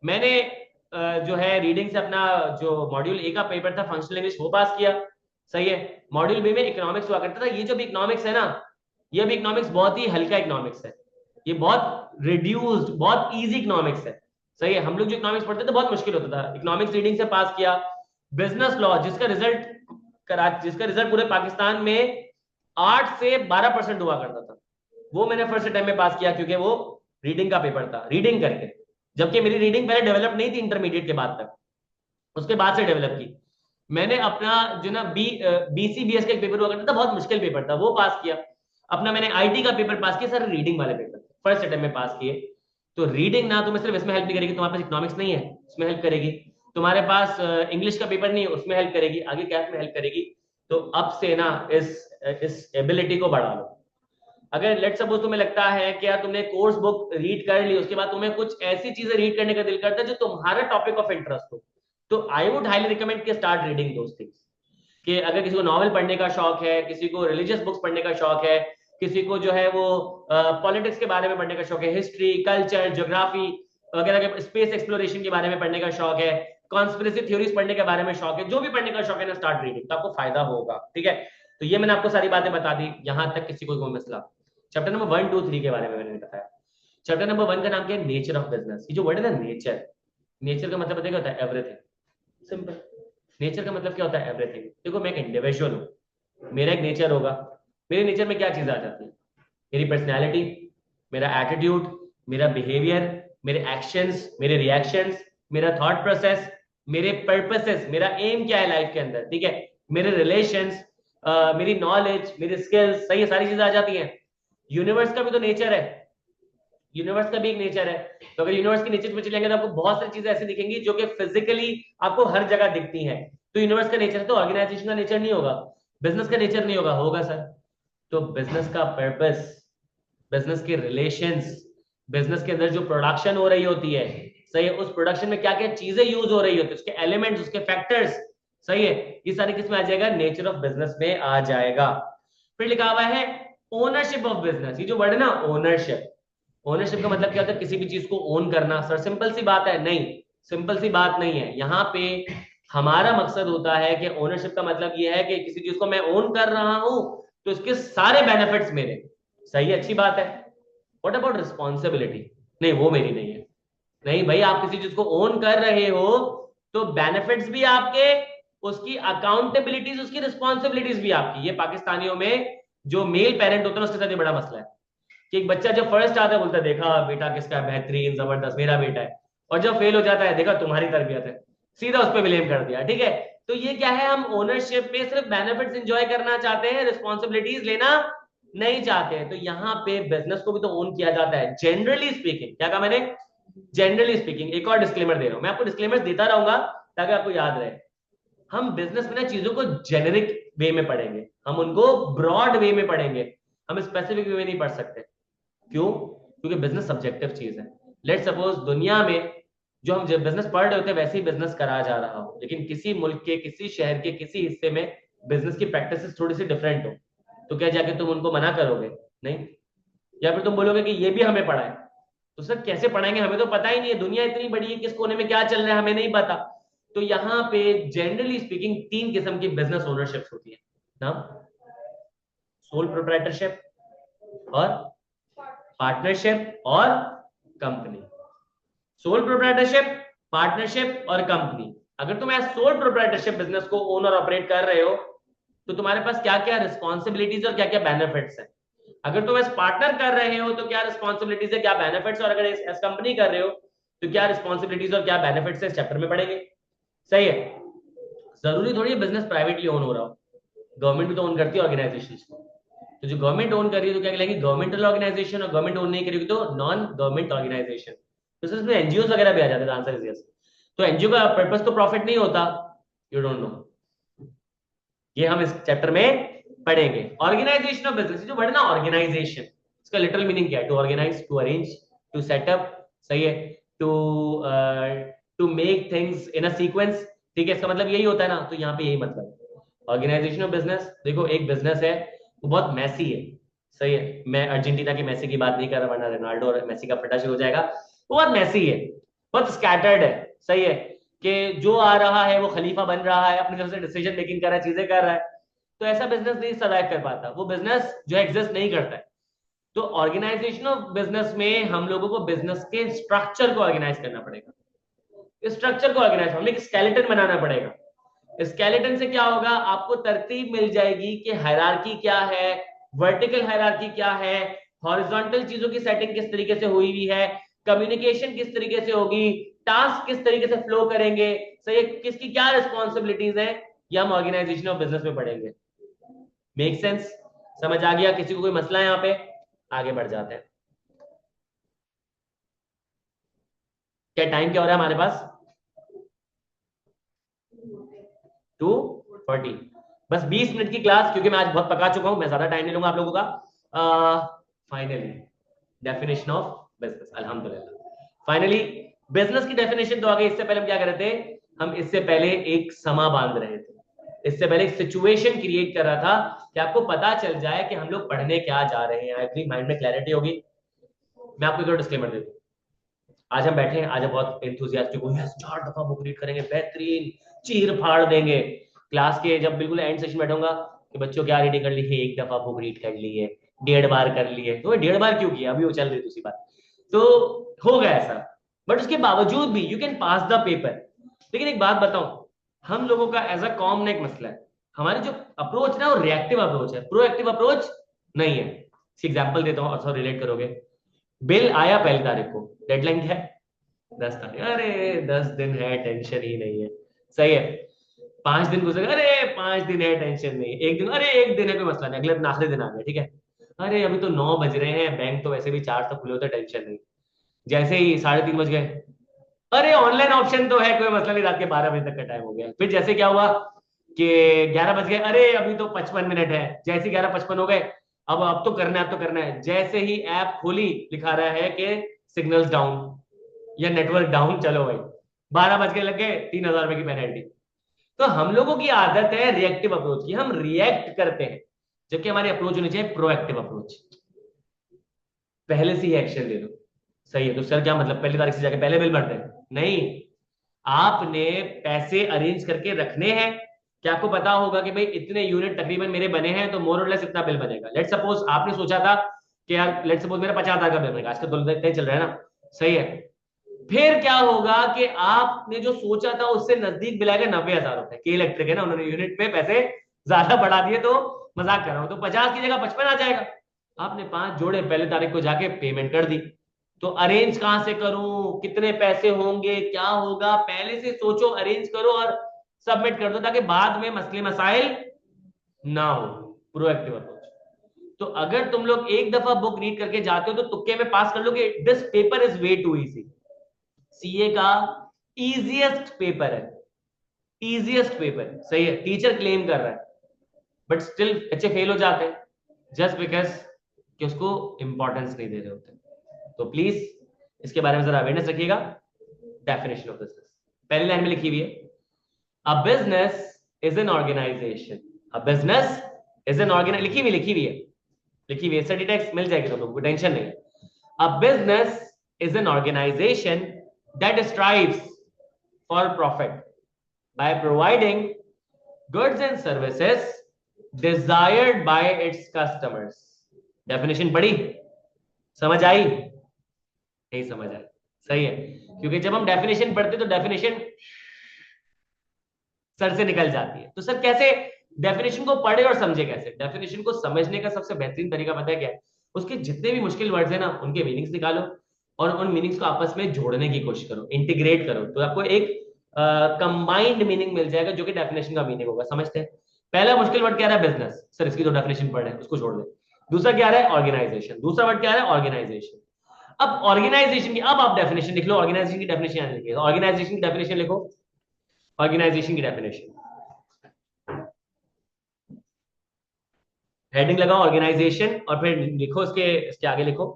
मैंने जो है रीडिंग से अपना जो मॉड्यूल ए का पेपर था फंक्शनल इंग्लिश, वो पास किया। सही है, मॉड्यूल बी में इकोनॉमिक्स हुआ करता था। ये जो भी इकोनॉमिक्स है ना, ये भी इकोनॉमिक्स बहुत ही हल्का इकोनॉमिक्स है, ये बहुत रिड्यूस्ड, बहुत इजी इकोनॉमिक्स है। सही है, हम लोग जो इकोनॉमिक्स पढ़ते थे बहुत मुश्किल होता था, इकोनॉमिक्स रीडिंग से पास किया। बिजनेस लॉ जिसका रिजल्ट पूरे पाकिस्तान में 8 से 12% हुआ करता था, वो मैंने फर्स्ट टाइम में पास किया, क्योंकि वो रीडिंग का पेपर था, रीडिंग करके। जबकि मेरी रीडिंग पहले डेवलप नहीं थी इंटरमीडिएट के बाद तक, उसके बाद से डेवलप की मैंने। अपना जो ना बीसीबीएस का एक पेपर हुआ करता था, बहुत मुश्किल पेपर था, वो पास किया। अपना मैंने आईटी का पेपर पास किया, सर रीडिंग वाले पेपर फर्स्ट अटेम्प्ट में पास किए। तो रीडिंग ना तुम्हें सिर्फ इसमें हेल्प नहीं करेगी, तुम्हारे पास इकोनॉमिक्स नहीं है उसमें हेल्प करेगी, तुम्हारे पास इंग्लिश का पेपर नहीं है उसमें हेल्प करेगी, आगे कैफ में हेल्प करेगी। तो अब से ना इस एबिलिटी को बढ़ा लो। अगर लेट सपोज तुम्हें लगता है कि यार तुमने कोर्स बुक रीड कर ली, उसके बाद तुम्हें कुछ ऐसी चीजें रीड करने का दिल करता है जो तुम्हारा टॉपिक ऑफ इंटरेस्ट हो, तो आई वुड हाईली रिकमेंड कि स्टार्ट रीडिंग दोस थिंग्स। कि अगर किसी को नॉवल पढ़ने का शौक है, किसी को रिलीजियस बुक्स पढ़ने का शौक है, किसी को जो है वो पॉलिटिक्स के बारे में पढ़ने का शौक है, हिस्ट्री, कल्चर, ज्योग्राफी वगैरह के, स्पेस एक्सप्लोरेशन के बारे में पढ़ने का शौक है, कॉन्स्पिरेसी थ्योरीज पढ़ने के बारे में शौक है, जो भी पढ़ने का शौक है ना, स्टार्ट रीडिंग, तो आपको फायदा होगा। ठीक है, तो ये मैंने आपको सारी बातें बता दी, यहां तक किसी को कोई मसला? चैप्टर नंबर 1, 2, 3 के बारे में मैंने बताया। चैप्टर नंबर 1 का नाम क्या है? Nature of business. ये जो वर्ड है ना नेचर, नेचर का मतलब पता क्या होता है? Everything, simple. नेचर का मतलब क्या होता है? एवरीथिंग। देखो मैं एक इंडिविजुअल हूं, मेरा एक नेचर होगा, मेरे नेचर में क्या चीज आ जाती है? मेरी पर्सनैलिटी, मेरा एटीट्यूड, मेरा बिहेवियर, मेरे एक्शंस, मेरे रिएक्शंस, मेरा थॉट प्रोसेस, मेरे पर्पसेस, मेरा एम क्या है लाइफ के अंदर, ठीक है, मेरे रिलेशंस, मेरी नॉलेज, मेरी स्किल्स, सही है, सारी चीजें आ जाती हैं। यूनिवर्स का भी तो नेचर है, यूनिवर्स का भी एक नेचर है। तो अगर यूनिवर्स के नेचर में चलेंगे तो आपको बहुत सारी चीजें ऐसी दिखेंगी जो कि फिजिकली आपको हर जगह दिखती हैं। तो यूनिवर्स का नेचर है, तो ऑर्गेनाइजेशन का नेचर नहीं होगा, बिजनेस का नेचर नहीं होगा, होगा सर। तो बिजनेस का पर्पस, बिजनेस के रिलेशंस, बिजनेस के अंदर जो प्रोडक्शन हो रही होती है, सही है, उस प्रोडक्शन में क्या क्या चीजें यूज हो रही होती है, उसके एलिमेंट्स, उसके फैक्टर्स, सही है, ये सारी किस में आ जाएगा? नेचर ऑफ बिजनेस में आ जाएगा। फिर लिखा हुआ है ओनरशिप ऑफ बिजनेस। ये जो वर्ड है ना ओनरशिप, ओनरशिप का मतलब क्या होता है? किसी भी चीज को ओन करना। सर सिंपल सी बात है? नहीं, सिंपल सी बात नहीं है। यहाँ पे हमारा मकसद होता है कि ओनरशिप का मतलब ये है कि किसी चीज को मैं ओन कर रहा हूं तो इसके सारे बेनिफिट्स मेरे। सही है, अच्छी बात है। What about responsibility? नहीं, वो मेरी नहीं है। नहीं भाई, आप किसी चीज को ओन कर रहे हो तो बेनिफिट्स भी आपके, उसकी अकाउंटेबिलिटीज, उसकी रिस्पॉन्सिबिलिटीज भी आपकी। ये पाकिस्तानियों में जो मेल पेरेंट होता है उसके साथ ये बड़ा मसला है कि एक बच्चा जब फर्स्ट आता है बोलता है देखा बेटा किसका बेहतरीन जबरदस्त मेरा बेटा है, और जब फेल हो जाता है देखा तुम्हारी तरबियत है, सीधा उस पर ब्लेम कर दिया। ठीक है, तो ये क्या है? हम ओनरशिप में सिर्फ बेनिफिट्स एंजॉय करना चाहते हैं, रिस्पॉन्सिबिलिटीज लेना नहीं चाहते हैं। तो यहाँ पे बिजनेस को भी तो ओन किया जाता है जनरली स्पीकिंग। क्या कहा मैंने? Generally speaking. एक और डिस्क्लेमर दे रहा हूं, मैं आपको डिस्क्लेमर देता रहूंगा ताकि आपको याद रहे। हम बिजनेस में ना चीजों को जेनेरिक वे में पढ़ेंगे, हम उनको ब्रॉड वे में पढ़ेंगे, हम स्पेसिफिक वे में नहीं पढ़ सकते। क्यों? क्योंकि बिजनेस सब्जेक्टिव चीज है। लेट सपोज दुनिया में जो हम जब बिजनेस पढ़ रहे होते हैं वैसे ही बिजनेस करा जा रहा हो, लेकिन किसी मुल्क के, किसी शहर के, किसी हिस्से में बिजनेस की प्रैक्टिसेस थोड़ी सी डिफरेंट हो, तो क्या जाके तुम उनको मना करोगे? नहीं। या फिर तुम बोलोगे कि ये भी हमें पढ़ा है, तो सर कैसे पढ़ाएंगे, हमें तो पता ही नहीं है, दुनिया इतनी बड़ी है, किस कोने में क्या चल रहा है हमें नहीं पता। तो यहाँ पे जनरली स्पीकिंग 3 किस्म की बिजनेस ओनरशिप होती है ना, सोल प्रोप्राइटरशिप और पार्टनरशिप और कंपनी। सोल प्रोप्राइटरशिप, पार्टनरशिप और कंपनी। अगर तुम एज सोल प्रोप्राइटरशिप बिजनेस को ओन और ऑपरेट कर रहे हो तो तुम्हारे पास क्या क्या रिस्पॉन्सिबिलिटीज और क्या क्या बेनिफिट्स है। अगर तुम एज पार्टनर कर रहे हो तो क्या रिस्पॉन्सिबिलिटीज है, क्या बेनिफिट्स, और अगर एज कंपनी कर रहे हो तो क्या रिस्पॉन्सिबिलिटीज और क्या बेनिफिट्स है, इस चैप्टर में पढ़ेंगे। सही है, जरूरी थोड़ी है बिजनेस प्राइवेटली ओन हो रहा हो, गवर्नमेंट भी तो ओन करती है ऑर्गेनाइजेशन। तो जो गवर्नमेंट ओन कर रही है तो क्या कहलाएगी? Governmental organisation. और गवर्नमेंट ओन नहीं करेगी तो नॉन गवर्नमेंट ऑर्गेनाइजेशन। तो इसमें एनजीओ वगैरह भी आ जाते हैं, आंसर इज यस। तो एनजीओ का पर्पस तो प्रॉफिट नहीं होता, यू डोंट नो, ये हम इस चैप्टर में पढ़ेंगे। ऑर्गेनाइजेशन ऑफ बिजनेस, जो वर्ड है ना ऑर्गेनाइजेशन, इसका लिटरल मीनिंग क्या है? To organise, to arrange, to set up, सही है, to to make things in a sequence. ठीक है, इसका मतलब यही होता है ना, तो यहाँ पे यही मतलब ऑर्गेनाइजेशन ऑफ बिजनेस। देखो एक बिजनेस है वो बहुत मैसी है, सही है, मैं अर्जेंटीना की मैसी की बात नहीं कर रहा वरना रोनाल्डो और मैसी का फटा शुरू हो जाएगा। वो बहुत मैसी है, बहुत स्कैटर्ड है, सही है, कि जो आ रहा है वो खलीफा बन रहा है, अपनी तरफ से डिसीजन मेकिंग कर रहा है, चीजें कर रहा है। तो ऐसा बिजनेस नहीं सर्वाइव कर पाता, वो बिजनेस जो एग्जिस्ट नहीं करता है। तो ऑर्गेनाइजेशन ऑफ बिजनेस में हम लोगों को बिजनेस के स्ट्रक्चर को ऑर्गेनाइज करना पड़ेगा, स्ट्रक्चर को ऑर्गेनाइज, हमें एक स्केलेटन बनाना पड़ेगा। स्केलेटन से क्या होगा? आपको तरतीब मिल जाएगी कि हायरार्की क्या है, वर्टिकल हायरार्की क्या है, हॉरिजॉन्टल चीजों की सेटिंग किस तरीके से हुई हुई है, कम्युनिकेशन किस तरीके से होगी, टास्क किस तरीके से फ्लो करेंगे, सही, किसकी क्या रिस्पॉन्सिबिलिटीज है, ये हम ऑर्गेनाइजेशन ऑफ बिजनेस में पढ़ेंगे। Make sense? समझ आ गया? किसी को कोई मसला है यहाँ पे? आगे बढ़ जाते हैं। क्या टाइम क्या हो रहा है हमारे पास? 2:40। बस 20 मिनट की क्लास, क्योंकि मैं आज बहुत पका चुका हूं, मैं ज्यादा टाइम नहीं लूंगा आप लोगों का। फाइनली डेफिनेशन ऑफ बिजनेस, अल्हम्दुलिल्लाह फाइनली बिजनेस की डेफिनेशन तो आ गई। इससे पहले हम क्या कर रहे थे, हम इससे पहले एक समा बांध रहे थे, इससे पहले एक सिचुएशन क्रिएट कर रहा था कि आपको पता चल जाए कि हम लोग पढ़ने क्या जा रहे हैं, अपनी माइंड में क्लैरिटी होगी। मैं आपको एक डिस्क्लेमर दे दूं, आज हम बैठे हैं, आज हम बहुत एंथुसियास्टिक हो, यस 4 दफा बुक रीड करेंगे, बेहतरीन, चीर फाड़ देंगे। क्लास के जब बिल्कुल एंड सेशन बैठूंगा कि बच्चों क्या रीडिंग कर ली है, 1 दफा बुक रीड कर ली है, 1.5 बार कर ली है, तो 1.5 बार क्यों किया, अभी वो चल रही थी उसी बात, तो हो गया ऐसा। बट उसके बावजूद भी you can pass the paper. लेकिन एक बात बताऊं, हम लोगों का एज अ कॉम एक मसला है, हमारी जो अप्रोच ना वो रिएक्टिव अप्रोच है, प्रोएक्टिव अप्रोच नहीं है। एग्जाम्पल देता हूँ और सब रिलेट करोगे। बिल आया 1 तारीख को, डेडलाइन क्या है 10 तारीख, अरे 10 दिन है, टेंशन ही नहीं है, सही है। 5 दिन गुजर गए, अरे 5 दिन है, टेंशन नहीं, 1 दिन, अरे 1 दिन है, कोई मसला नहीं, अगले दिन आखिरी दिन आ गया, ठीक है, अरे अभी तो 9 बज रहे हैं, बैंक तो वैसे भी 4 तक खुले होते, टेंशन नहीं। जैसे ही 3:30 बज गए, अरे ऑनलाइन ऑप्शन तो है, कोई मसला नहीं, रात के 12 बजे तक का टाइम हो गया। फिर जैसे क्या हुआ कि 11 बज गए, अरे अभी तो 55 मिनट है, जैसे 11:55 हो गए, अब तो करना है, अब तो करना है। जैसे ही ऐप खोली, लिखा रहा है कि सिग्नल्स डाउन या नेटवर्क डाउन, चलो भाई 12 बज के लग गए, 3,000 रुपए की पेनल्टी। तो हम लोगों की आदत है रिएक्टिव अप्रोच की, हम रिएक्ट करते हैं, जबकि हमारी अप्रोच होनी चाहिए प्रोएक्टिव अप्रोच, पहले से ही एक्शन ले लो। सही है, तो सर क्या मतलब 1 तारीख से जाके पहले बिल भरते हैं? नहीं, आपने पैसे अरेंज करके रखने हैं कि आपको पता होगा कि भाई इतने यूनिट तकरीबन मेरे बने हैं, तो मोर और लेस इतना बिल बनेगा। लेट सपोज आपने सोचा था कि यार लेट सपोज मेरा 50,000 का बिल बनेगा, आज का तो चल रहा है ना, सही है। फिर क्या होगा कि आपने जो सोचा था उससे नजदीक बिल आएगा 90,000 रुपए के, इलेक्ट्रिक है ना, उन्होंने यूनिट पे पैसे ज्यादा बढ़ा दिए, तो मजाक कर रहा हूं, तो 50 की जगह 55 आ जाएगा। आपने 5 जोड़े, 1 तारीख को जाके पेमेंट कर दी। तो अरेंज कहां से करूं, कितने पैसे होंगे, क्या होगा, पहले से सोचो, अरेंज करो और सबमिट कर दो, ताकि बाद में मसले मसाइल ना हो। Proactive approach. तो अगर तुम लोग 1 दफा बुक रीड करके जाते हो तो तुक्के में पास कर लो कि this paper is way too easy, CA का इजीएस्ट पेपर है, इजीएस्ट पेपर, सही है, टीचर क्लेम कर रहा है, बट स्टिल बच्चे फेल हो जाते हैं जस्ट बिकॉज कि उसको इंपॉर्टेंस नहीं दे रहे होते। तो प्लीज इसके बारे में जरा अवेयरनेस रखिएगा। डेफिनेशन ऑफ बिजनेस पहली लाइन में लिखी हुई है, a business is an organisation, a business is an organise, लिखी हुई है, स्टडी टेक्स्ट मिल जाएगी तुम लोगों को, टेंशन नहीं। A business is an organisation that strives for profit by providing goods and services desired by its customers। डेफिनेशन पढ़ी, समझ आई? नहीं समझ आई, सही है, क्योंकि जब हम डेफिनेशन पढ़ते तो डेफिनेशन सर से निकल जाती है। तो सर कैसे डेफिनेशन को पढ़े और समझे, कैसे डेफिनेशन को समझने का सबसे बेहतरीन तरीका पता है क्या है? उसके जितने भी मुश्किल वर्ड्स है ना, उनके मीनिंग्स निकालो और उन मीनिंग्स को आपस में जोड़ने की कोशिश करो, इंटीग्रेट करो, तो आपको एक कंबाइंड मीनिंग मिल जाएगा, जो कि डेफिनेशन का मीनिंग होगा। समझते हैं? पहला मुश्किल वर्ड क्या रहा है? बिजनेस। सर इसकी जो डेफिनेशन पढ़ रहे हैं उसको छोड़ दे। दूसरा क्या रहा है? ऑर्गेनाइजेशन। दूसरा वर्ड क्या रहा है? ऑर्गेनाइजेशन। अब ऑर्गेनाइजेशन की अब आप डेफिनेशन लिख लो, ऑर्गेनाइजेशन की डेफिनेशन यहां लिखिए, ऑर्गेनाइजेशन की डेफिनेशन लिखो, ऑर्गेनाइजेशन की डेफिनेशन, हेडिंग लगाओ ऑर्गेनाइजेशन और फिर लिखो इसके इसके आगे लिखो,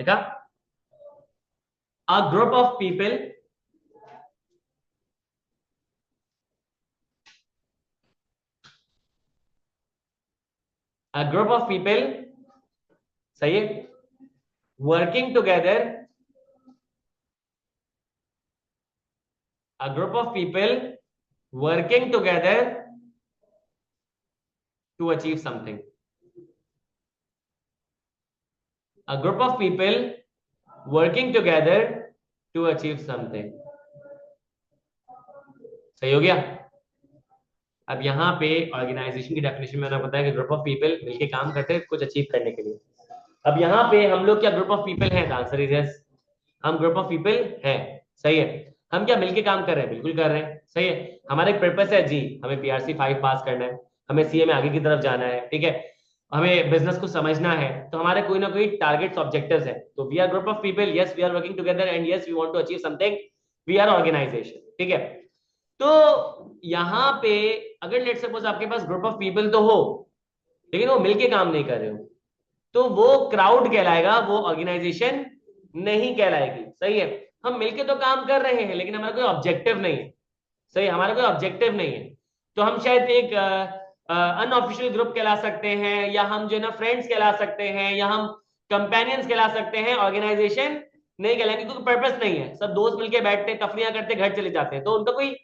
देखा? अ group of people a group of people, सही है, working together, a group of people working together to achieve something, a group of people working together to achieve something। सही हो गया? अब यहाँ पे ऑर्गेनाइजेशन की डेफिनेशन में मैंने बताया कि ग्रुप ऑफ पीपल मिलके काम करते हैं कुछ अचीव करने के लिए। अब यहाँ पे हम लोग क्या ग्रुप ऑफ पीपल हैं? आंसर इज यस, हम ग्रुप ऑफ पीपल हैं, सही है। हम क्या मिलके काम कर रहे हैं? बिल्कुल कर रहे हैं, सही है। हमारा एक पर्पस है जी, हमें पीआरसी 5 पास करना है, हमें सीए में आगे की तरफ जाना है, ठीक है, हमें बिजनेस को समझना है, तो हमारे कोई ना कोई टारगेट्स ऑब्जेक्टिव्स है। तो we are group of people, yes we are working together and yes we want to achieve something, we are organisation, ठीक है। तो यहां पे अगर लेट सपोज आपके पास ग्रुप ऑफ पीपल तो हो, लेकिन वो मिलके काम नहीं कर रहे हो, तो वो क्राउड कहलाएगा, वो ऑर्गेनाइजेशन नहीं कहलाएगी। सही है, हम मिलके तो काम कर रहे हैं लेकिन हमारा कोई ऑब्जेक्टिव नहीं है। सही, हमारा कोई ऑब्जेक्टिव नहीं है, तो हम शायद एक अनऑफिशियल ग्रुप कहला सकते हैं, या हम जो है ना फ्रेंड्स कहला सकते हैं, या हम कंपेनियंस कहला सकते हैं, ऑर्गेनाइजेशन नहीं कहलाएंगे, क्योंकि पर्पस नहीं है। सब दोस्त मिलके बैठते तफरियां करते घर चले जाते हैं, तो उनका कोई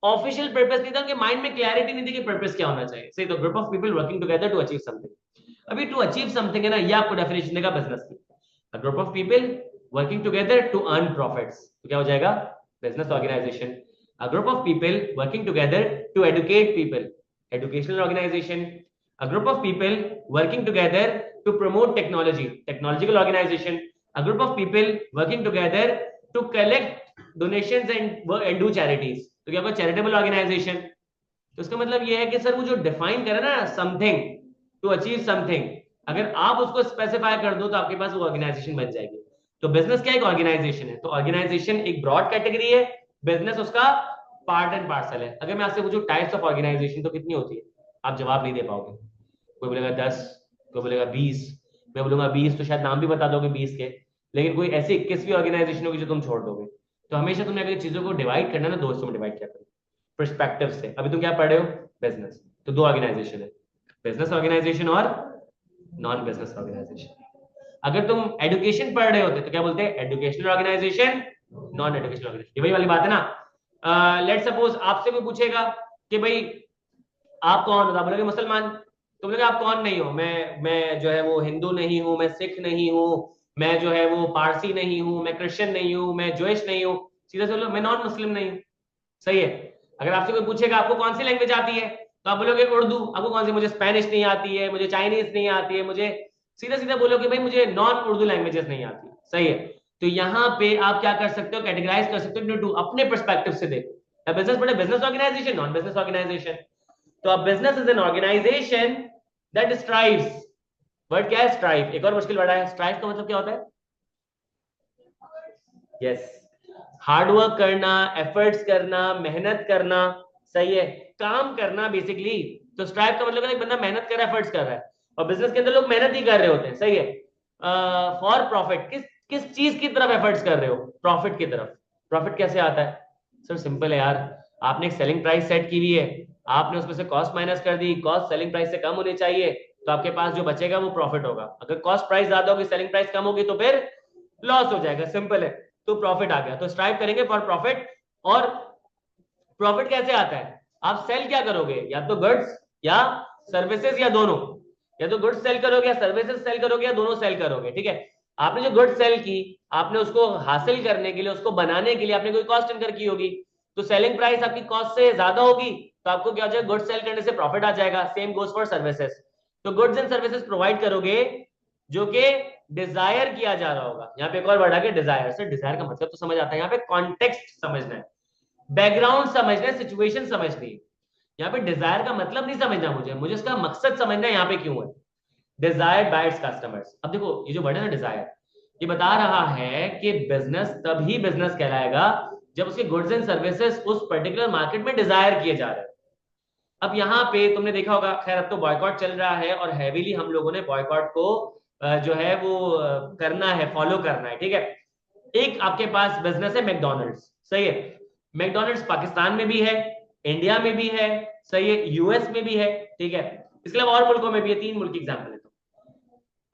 ऑफिशियल पर्पस नहीं था, उनके माइंड में क्लैरिटी नहीं थी कि पर्पस क्या होना चाहिए। सही, तो group of people working together to achieve something. अभी टू अचीव समथिंग है ना, ये आपको डेफिनेशन देगा बिजनेस की। A group of people working together to earn profits, तो क्या हो जाएगा, business organisation. A group of people working together to educate people, educational organization। A group of people working together to promote technology, technological organization। A group of people working together to collect donations and do charities, तो क्या होगा, charitable organisation. तो इसका मतलब ये है कि sir वो जो डिफाइन करे ना समथिंग टू अचीव समथिंग, अगर आप उसको स्पेसिफाई कर दो तो आपके पास वो ऑर्गेनाइजेशन बन जाएगी। तो बिजनेस क्या एक ऑर्गेनाइजेशन है, तो ऑर्गेनाइजेशन एक ब्रॉड कैटेगरी है, बिजनेस उसका पार्ट एंड पार्सल है। अगर मैं आपसे पूछूं टाइप्स ऑफ ऑर्गेनाइजेशन तो कितनी होती है, आप जवाब नहीं दे पाओगे। कोई बोलेगा 10, कोई बोलेगा 20, मैं बोलूंगा 20 तो शायद नाम भी बता दोगे 20 के, लेकिन कोई ऐसी 21वीं ऑर्गेनाइजेशन होगी जो तुम छोड़ दोगे। तो हमेशा तुमने अगर चीजों को डिवाइड करना है ना, दोस्तों में डिवाइड किया करो पर्सपेक्टिव से। अभी तुम क्या पढ़ रहे हो, बिजनेस, तो दो ऑर्गेनाइजेशन है, बिजनेस ऑर्गेनाइजेशन और नॉन बिजनेस ऑर्गेनाइजेशन। अगर तुम एजुकेशन पढ़ रहे होते तो क्या बोलते हैं, educational organisation, non educational organisation. ये वही वाली बात है ना। लेट सपोज आपसे कोई पूछेगा कि भाई आप कौन हो, आप बोलोगे मुसलमान, तुम लोग आप कौन नहीं हो, मैं जो है वो हिंदू नहीं हूं, मैं सिख नहीं हूं, मैं जो है वो पारसी नहीं हूं, मैं क्रिश्चियन नहीं हूं, मैं ज्विश नहीं हूं, सीधा से बोलो मैं नॉन मुस्लिम नहीं हूं। सही है। अगर आपसे कोई पूछेगा आपको कौन सी लैंग्वेज आती है, तो आप बोलोगे उर्दू। आपको कौन सी, मुझे स्पेनिश नहीं आती है, मुझे चाइनीज नहीं आती है, मुझे सीधा सीधा बोलोगे भाई मुझे नॉन उर्दू लैंग्वेजेस नहीं आती। सही है। तो यहाँ पे आप क्या कर सकते हो, कैटेगराइज कर सकते हो टू अपने परस्पेक्टिव से देखो। बिजनेस बड़े business organisation, non business organisation. तो अब business is an organisation that strives. Word क्या है, स्ट्राइव। एक और मुश्किल वर्ड है, स्ट्राइव का मतलब क्या होता है, यस, हार्ड वर्क करना, एफर्ट्स करना, मेहनत करना। सही है, काम करना बेसिकली। तो स्ट्राइव का मतलब है एक बंदा मेहनत कर रहा है, एफर्ट्स कर रहा है, और बिजनेस के अंदर लोग मेहनत ही कर रहे होते हैं। सही है। फॉर प्रॉफिट, किस किस चीज की तरफ एफर्ट्स कर रहे हो, प्रॉफिट की तरफ। प्रॉफिट कैसे आता है, सर सिंपल है यार, आपने एक सेलिंग प्राइस सेट की हुई है, आपने उसमें से कॉस्ट माइनस कर दी, कॉस्ट सेलिंग प्राइस से कम होनी चाहिए, तो आपके पास जो बचेगा वो प्रॉफिट होगा। अगर कॉस्ट प्राइस ज्यादा होगी, सेलिंग प्राइस कम होगी, तो फिर लॉस हो जाएगा। सिंपल है। तो प्रॉफिट आ गया, तो स्ट्राइव करेंगे फॉर प्रॉफिट। और प्रॉफिट कैसे आता है, आप सेल क्या करोगे, या तो गुड्स या सर्विसेज, या दोनों। या तो गुड्स सेल करोगे, या सर्विसेज सेल करोगे, या दोनों सेल करोगे। ठीक है। आपने जो गुड्स सेल की, आपने उसको हासिल करने के लिए, उसको बनाने के लिए आपने कोई कॉस्ट इनकर की होगी, तो सेलिंग प्राइस आपकी कॉस्ट से ज्यादा होगी, तो आपको क्या हो जाएगा, गुड्स सेल करने से प्रॉफिट आ जाएगा। Same goes for services. तो गुड्स एंड सर्विसेज प्रोवाइड करोगे जो कि डिजायर किया जा रहा होगा। यहाँ पे एक और वर्ड आ गया, डिजायर। से डिजायर का मतलब तो समझ आता है, यहाँ पे कॉन्टेक्स्ट समझना है, बैकग्राउंड समझना है, सिचुएशन समझनी है। यहाँ पे डिजायर का मतलब नहीं समझना, मुझे मुझे इसका मकसद समझना है, यहाँ पे क्यों है डिजायर्ड बाय इट्स कस्टमर्स। अब देखो ये जो वर्ड है ना डिजायर, ये बता रहा है कि बिजनेस तभी बिजनेस कहलाएगा जब उसके गुड्स एंड सर्विसेज उस पर्टिकुलर मार्केट में डिजायर किए जा रहे हैं। अब यहाँ पे तुमने देखा होगा, खैर अब तो बॉयकॉट चल रहा है, और हैवीली हम लोगों ने बॉयकॉट को जो है वो करना है, फॉलो करना है। ठीक है। एक आपके पास बिजनेस है मैकडोनल्ड्स। सही है। मैकडोनल्ड्स पाकिस्तान में भी है, इंडिया में भी है, सही है, यूएस में भी है। ठीक है। इसके अलावा और मुल्कों में भी है, 3 मुल्क की एग्जाम्पल है। तो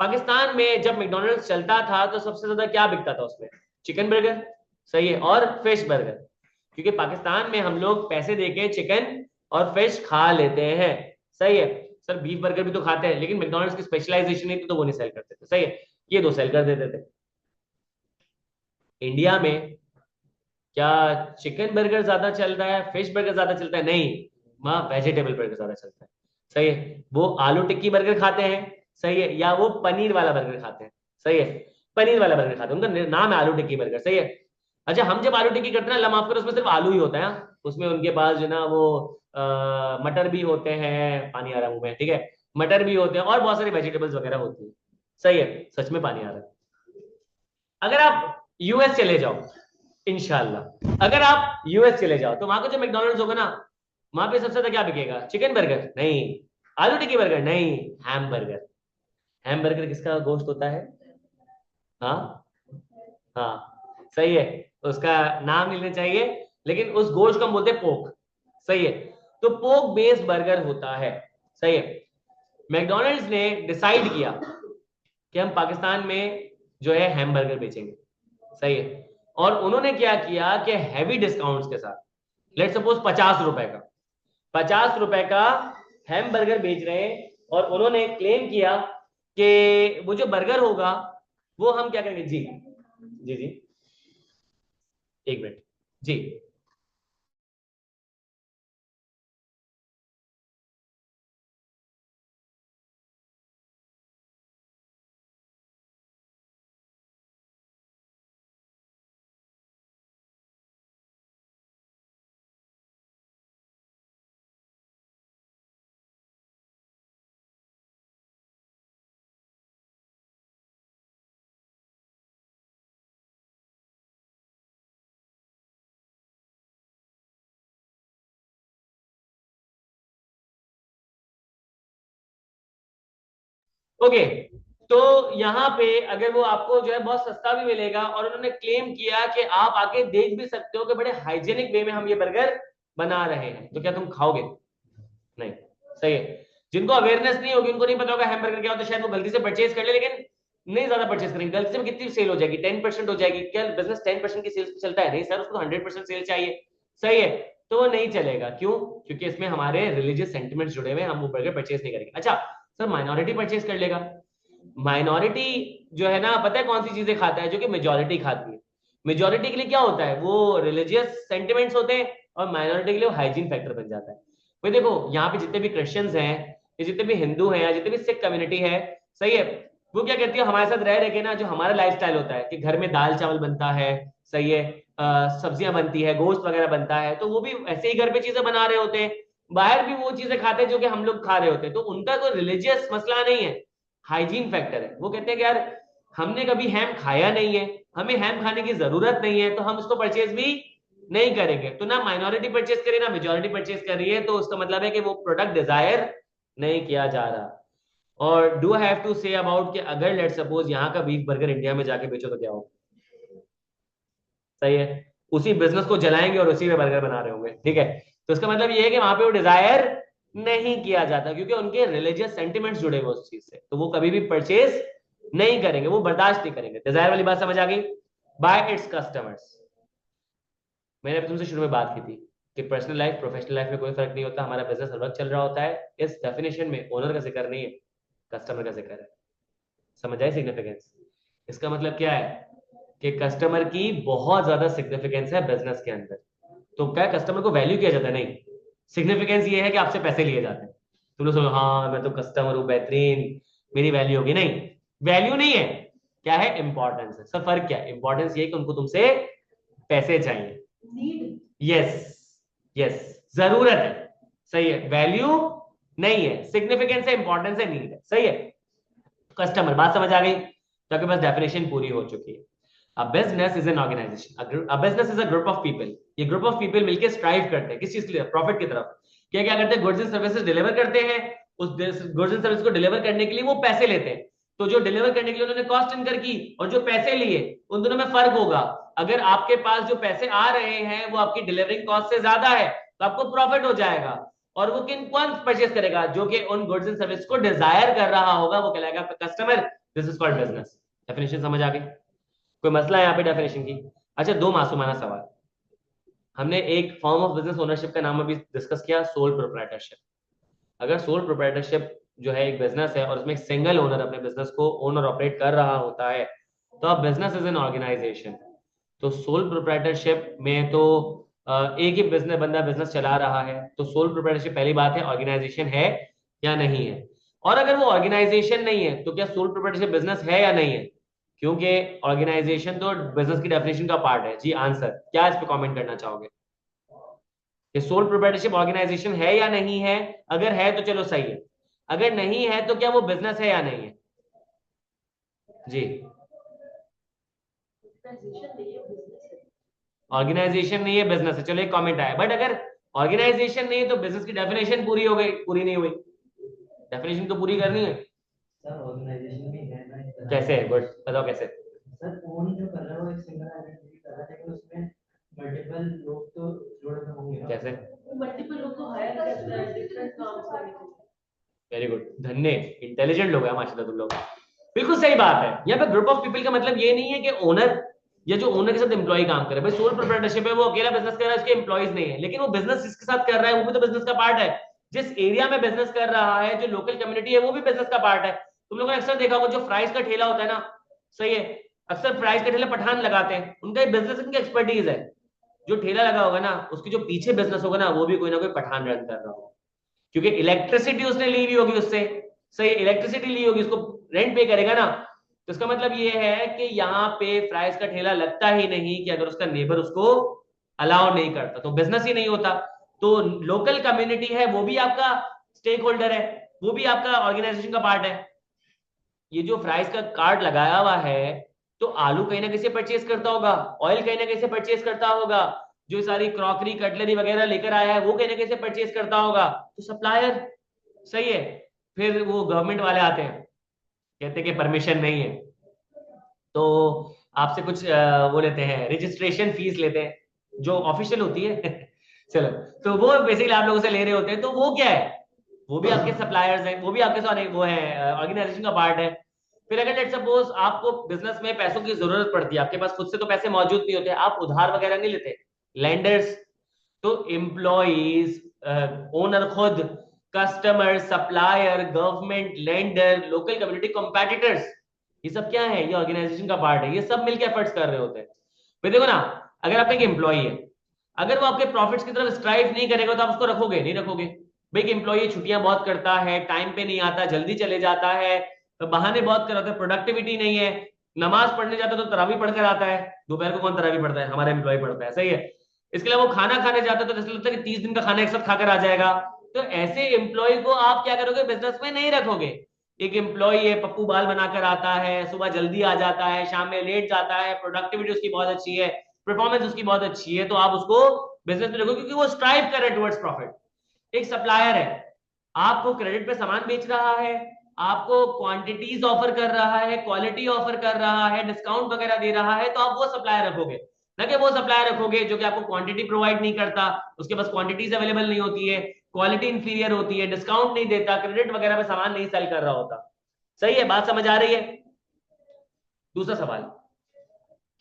पाकिस्तान में जब मैकडोनल्ड्स चलता था तो सबसे ज्यादा क्या बिकता था उसमें, चिकन बर्गर। सही है, और फिश बर्गर, क्योंकि पाकिस्तान में हम लोग पैसे देके चिकन और फिश खा लेते हैं। सही है। सर बीफ बर्गर भी तो खाते हैं, लेकिन मैकडोनल्ड्स की स्पेशलाइजेशन नहीं थी तो वो नहीं सेल करते थे। सही है, ये 2 सेल कर देते थे। इंडिया में क्या चिकन बर्गर ज्यादा चल रहा है, फिश बर्गर ज्यादा चलता है, नहीं, वहां वेजिटेबल बर्गर ज्यादा चलता है। सही है, वो आलू टिक्की बर्गर खाते हैं, सही है, या वो पनीर वाला बर्गर खाते हैं। सही है, पनीर वाला बर्गर खाते हैं, उनका नाम है आलू टिक्की बर्गर। सही है। अच्छा, हम जब आलू टिक्की करते हैं, माफ करो, उसमें सिर्फ आलू ही होता है, उसमें उनके पास जो ना वो मटर भी होते हैं, पानी आ रहा है मुंह में, ठीक है, मटर भी होते हैं, और बहुत सारी वेजिटेबल्स वगैरह होती है। सही है, सच में पानी आ रहा है। अगर आप यूएस चले जाओ, इंशाल्लाह। अगर आप यूएस चले जाओ तो वहां का जो मैकडोनल्ड्स होगा ना, वहां पे सबसे ज्यादा क्या बिकेगा? चिकन बर्गर नहीं, आलू टिक्की बर्गर नहीं, हैमबर्गर। हैमबर्गर किसका गोश्त होता है? हाँ, हाँ, सही है। उसका नाम नहीं लेना चाहिए, लेकिन उस गोश्त को हम बोलते हैं पोक। सही है। तो पोक बेस्ड बर्गर होता है। सही है। मैकडोनल्ड्स ने डिसाइड किया कि हम पाकिस्तान में जो है हैमबर्गर बेचेंगे। सही है। और उन्होंने क्या किया कि हैवी डिस्काउंट्स के साथ, लेट सपोज 50 रुपए का, 50 रुपए का हैमबर्गर बेच रहे हैं। और उन्होंने क्लेम किया कि वो जो बर्गर होगा वो हम क्या करेंगे जी। जी जी, एक मिनट जी। ओके, तो यहाँ पे अगर वो आपको जो है बहुत सस्ता भी मिलेगा, और उन्होंने क्लेम किया कि आप आके देख भी सकते हो कि बड़े हाइजेनिक वे में हम ये बर्गर बना रहे हैं, तो क्या तुम खाओगे? नहीं। सही है। जिनको अवेयरनेस नहीं होगी, उनको नहीं पता होगा हैमबर्गर क्या होता है, शायद वो गलती से परचेज कर ले, लेकिन नहीं ज्यादा परचेज करेंगे। गलती से कितनी सेल हो जाएगी? 10% हो जाएगी। क्या बिजनेस 10% की सेल्स पे चलता है? नहीं सर, उसको 100% सेल चाहिए। सही है। तो वो नहीं चलेगा। क्यों? क्योंकि इसमें हमारे रिलीजियस सेंटिमेंट्स जुड़े हुए हैं, हम वो बर्गर परचेज नहीं करेंगे। अच्छा सर, माइनॉरिटी परचेज कर लेगा। माइनॉरिटी जो है ना, पता है कौन सी चीजें खाता है जो कि मेजोरिटी खाती है? मेजोरिटी के लिए क्या होता है? वो रिलीजियस सेंटिमेंट्स होते हैं, और माइनॉरिटी के लिए हाइजीन फैक्टर बन जाता है। भाई देखो, यहाँ पे जितने भी क्रिश्चियंस हैं, या जितने भी हिंदू हैं, या जितने भी सिख कम्युनिटी है, सही है, वो क्या करती है हमारे साथ रह रहे के ना, जो हमारा लाइफस्टाइल होता है कि घर में दाल चावल बनता है, सही है, सब्जियां बनती है, गोश्त वगैरह बनता है, तो वो भी ऐसे ही घर पे चीजें बना रहे होते हैं। बाहर भी वो चीजें खाते हैं जो कि हम लोग खा रहे होते हैं, तो उनका कोई रिलीजियस मसला नहीं है, हाइजीन फैक्टर है। वो कहते हैं कि यार हमने कभी हैम खाया नहीं है, हमें हैम खाने की जरूरत नहीं है, तो हम इसको परचेज भी नहीं करेंगे। तो ना माइनॉरिटी परचेज करी ना मेजोरिटी परचेज कर रही है, तो उसका मतलब है कि वो प्रोडक्ट डिजायर नहीं किया जा रहा। और do have to say about कि अगर लेट सपोज यहाँ का बीफ बर्गर इंडिया में जाके बेचो तो क्या हो? सही है। उसी बिजनेस को जलाएंगे और उसी में बर्गर बना रहे होंगे। ठीक है। तो इसका मतलब ये है कि वहां पे वो डिजायर नहीं किया जाता, क्योंकि उनके रिलीजियस सेंटिमेंट्स जुड़े हुए उस चीज से, तो वो कभी भी परचेज नहीं करेंगे, वो बर्दाश्त नहीं करेंगे। डिजायर वाली बात समझ आ गई? Bye its customers. मैंने अभी तुमसे शुरू में बात की थी कि पर्सनल लाइफ प्रोफेशनल लाइफ में कोई फर्क नहीं होता, हमारा बिजनेस हर वक्त चल रहा होता है। इस डेफिनेशन में ओनर का जिक्र नहीं है, कस्टमर का जिक्र है। समझ आए सिग्निफिकेंस? इसका मतलब क्या है कि कस्टमर की बहुत ज्यादा सिग्निफिकेंस है बिजनेस के अंदर। तो क्या कस्टमर को वैल्यू किया जाता है? नहीं, सिग्निफिकेंस ये है कि आपसे पैसे लिए जाते हैं। तुम लोग सोचो हाँ मैं तो कस्टमर हूँ बेहतरीन, मेरी वैल्यू होगी। नहीं, वैल्यू नहीं है। क्या है? इंपॉर्टेंस है। सब फर्क क्या है? इंपॉर्टेंस ये है कि उनको तुमसे पैसे चाहिए। यस, यस, जरूरत है। सही है। वैल्यू नहीं है, सिग्निफिकेंस है, इंपॉर्टेंस है, नीड है। सही है। कस्टमर बात समझ आ गई? तो आपके पास डेफिनेशन पूरी हो चुकी है। A business is an organisation, a business is a group of people. ये ग्रुप ऑफ पीपल मिलकर स्ट्राइव करते हैं किस चीज के लिए? प्रॉफिट की तरफ। क्या क्या करते हैं? गुड्स एंड सर्विसेज डिलीवर करते हैं। उस गुड्स एंड सर्विस को डिलीवर करने के लिए वो पैसे लेते हैं। तो जो डिलीवर करने के लिए उन्होंने कॉस्ट इनकर की, और जो पैसे लिए, उन दोनों में फर्क होगा। अगर आपके पास जो पैसे आ रहे हैं वो आपकी डिलीवरिंग कॉस्ट से ज्यादा है, तो आपको प्रॉफिट हो जाएगा। और वो कौन परचेज करेगा? जो कि उन गुड्स एंड सर्विस को डिजायर कर रहा होगा, वो कहलाएगा आपका customer. This is called business. Definition समझ आ गई? कोई मसला है यहाँ पे डेफिनेशन की? अच्छा, दो मासूमाना सवाल। हमने एक फॉर्म ऑफ बिजनेस ओनरशिप का नाम अभी डिस्कस किया, सोल प्रोप्राइटरशिप। अगर सोल प्रोप्राइटरशिप जो है एक बिजनेस है, और उसमें एक सिंगल ओनर अपने बिजनेस को ओन और ऑपरेट कर रहा होता है, तो अब बिजनेस इज एन ऑर्गेनाइजेशन। तो सोल प्रोप्राइटरशिप में तो एक ही बिजनेस बंदा बिजनेस चला रहा है, तो सोल प्रोप्राइटरशिप पहली बात है ऑर्गेनाइजेशन है या नहीं है? और अगर वो ऑर्गेनाइजेशन नहीं है, तो क्या सोल प्रोप्राइटरशिप बिजनेस है या नहीं है? क्योंकि ऑर्गेनाइजेशन तो बिजनेस की डेफिनेशन का पार्ट है। जी आंसर क्या, इस पे कमेंट करना चाहोगे कि सोल प्रोप्राइटरशिप ऑर्गेनाइजेशन है या नहीं है? अगर है तो चलो सही है, अगर नहीं है तो क्या वो बिजनेस है या नहीं है? जी। ऑर्गेनाइजेशन नहीं है, बिजनेस है। चलो एक कमेंट आया, बट अगर ऑर्गेनाइजेशन नहीं है तो बिजनेस की डेफिनेशन पूरी हो गई, पूरी नहीं हुई, डेफिनेशन तो पूरी करनी है। सर ऑर्गेनाइजेशन भी है ना एक तरह कैसे है, गुड बताओ कैसे। सर ओन जो कर रहा है वो एक सिंगल आइडेंटिटी कर रहा है, लेकिन उसमें मल्टीपल लोग तो जुड़े होंगे ना। कैसे? मल्टीपल लोग को हायर करता है डिफरेंट काम करने के लिए। वेरी गुड, धन्य, इंटेलिजेंट लोग हैं माशाल्लाह तुम लोग। बिल्कुल सही बात है। यहाँ पे ग्रुप ऑफ पीपल का मतलब ये नहीं है कि ओनर या जो ओनर के साथ एम्प्लॉय काम करे, भाई सोल प्रोप्राइटरशिप है, वो अकेला बिजनेस कर रहा है, उसके एम्प्लॉइज नहीं है, लेकिन वो बिजनेस जिसके साथ कर रहा है वो भी तो बिजनेस का पार्ट है। जिस एरिया में बिजनेस कर रहा है, जो लोकल कम्युनिटी है, वो भी बिजनेस का पार्ट है। तुम लोगों ने अक्सर देखा होगा जो फ्राइज का ठेला होता है ना, सही है, अक्सर फ्राइज का ठेला पठान लगाते हैं, उनका बिजनेस, उनकी एक्सपर्टीज है। जो ठेला लगा होगा ना, उसकी जो पीछे बिजनेस होगा ना, वो भी कोई ना कोई पठान रन कर रहा होगा, क्योंकि इलेक्ट्रिसिटी उसने ली हुई होगी उससे, सही, इलेक्ट्रिसिटी ली होगी, उसको रेंट पे करेगा ना। तो इसका मतलब ये है कि यहाँ पे फ्राइज का ठेला लगता ही नहीं कि अगर उसका नेबर उसको अलाउ नहीं करता तो बिजनेस ही नहीं होता। तो लोकल कम्युनिटी है, वो भी आपका स्टेक होल्डर है, वो भी आपका ऑर्गेनाइजेशन का पार्ट है। ये जो फ्राइज का कार्ड लगाया हुआ है, तो आलू कहीं ना कहीं से परचेज करता होगा, ऑयल कहीं ना कहीं से परचेज करता होगा, जो सारी क्रॉकरी कटलरी वगैरह लेकर आया है वो कहीं ना कहीं से परचेज करता होगा, तो सप्लायर, सही है। फिर वो गवर्नमेंट वाले आते हैं, कहते हैं कि परमिशन नहीं है, तो आपसे कुछ वो लेते हैं, रजिस्ट्रेशन फीस लेते हैं जो ऑफिशियल होती है चलो, तो वो बेसिकली आप लोगों से ले रहे होते हैं, तो वो क्या है, वो भी आपके सप्लायर्स हैं, वो भी आपके, सॉरी वो है ऑर्गेनाइजेशन का पार्ट है। फिर अगर लेट सपोज आपको बिजनेस में पैसों की जरूरत पड़ती है, आपके पास खुद से तो पैसे मौजूद नहीं होते, आप उधार वगैरह नहीं लेते, लेंडर्स, तो एम्प्लॉइज, ओनर खुद, customer, supplier, government, lender, local community, competitors, ये सब क्या है, ये ऑर्गेनाइजेशन का पार्ट है, ये सब मिलकर एफर्ट्स कर रहे होते हैं। फिर देखो ना, अगर आपका एक एम्प्लॉय है, अगर वो आपके प्रॉफिट्स की तरफ स्ट्राइव नहीं करेगा तो आप उसको रखोगे नहीं, रखोगे। भाई कि एम्प्लॉय छुट्टियां बहुत करता है, टाइम पे नहीं आता, जल्दी चले जाता है, तो बहाने बहुत कराता है, प्रोडक्टिविटी नहीं है, नमाज पढ़ने जाता है तो तरावी पढ़कर आता है, दोपहर को कौन तरावी पढ़ता है, हमारा एम्प्लॉय पढ़ता है, सही है। इसके अलावा वो खाना खाने जाता है तो जैसे लगता है कि 30 दिन का खाना एक साथ खाकर आ जाएगा। तो ऐसे एम्प्लॉय को आप क्या करोगे, बिजनेस में नहीं रखोगे। एक एम्प्लॉय है, पप्पू बाल बनाकर आता है, सुबह जल्दी आ जाता है, शाम में लेट जाता है, प्रोडक्टिविटी उसकी बहुत अच्छी है, परफॉर्मेंस उसकी बहुत अच्छी है, तो आप उसको बिजनेस में रखो, क्योंकि वो स्ट्राइव कर रहे हैं टुवर्ड्स प्रॉफिट। एक सप्लायर है, आपको क्रेडिट पे सामान बेच रहा है, आपको क्वांटिटीज ऑफर कर रहा है, क्वालिटी ऑफर कर रहा है, डिस्काउंट वगैरह दे रहा है, तो आप वो सप्लायर रखोगे, ना कि वो सप्लायर रखोगे जो कि आपको क्वांटिटी प्रोवाइड नहीं करता, उसके पास क्वांटिटीज अवेलेबल नहीं होती है, क्वालिटी इंफीरियर होती है, डिस्काउंट नहीं देता, क्रेडिट वगैरह पे सामान नहीं सेल कर रहा होता। सही है, बात समझ आ रही है। दूसरा सवाल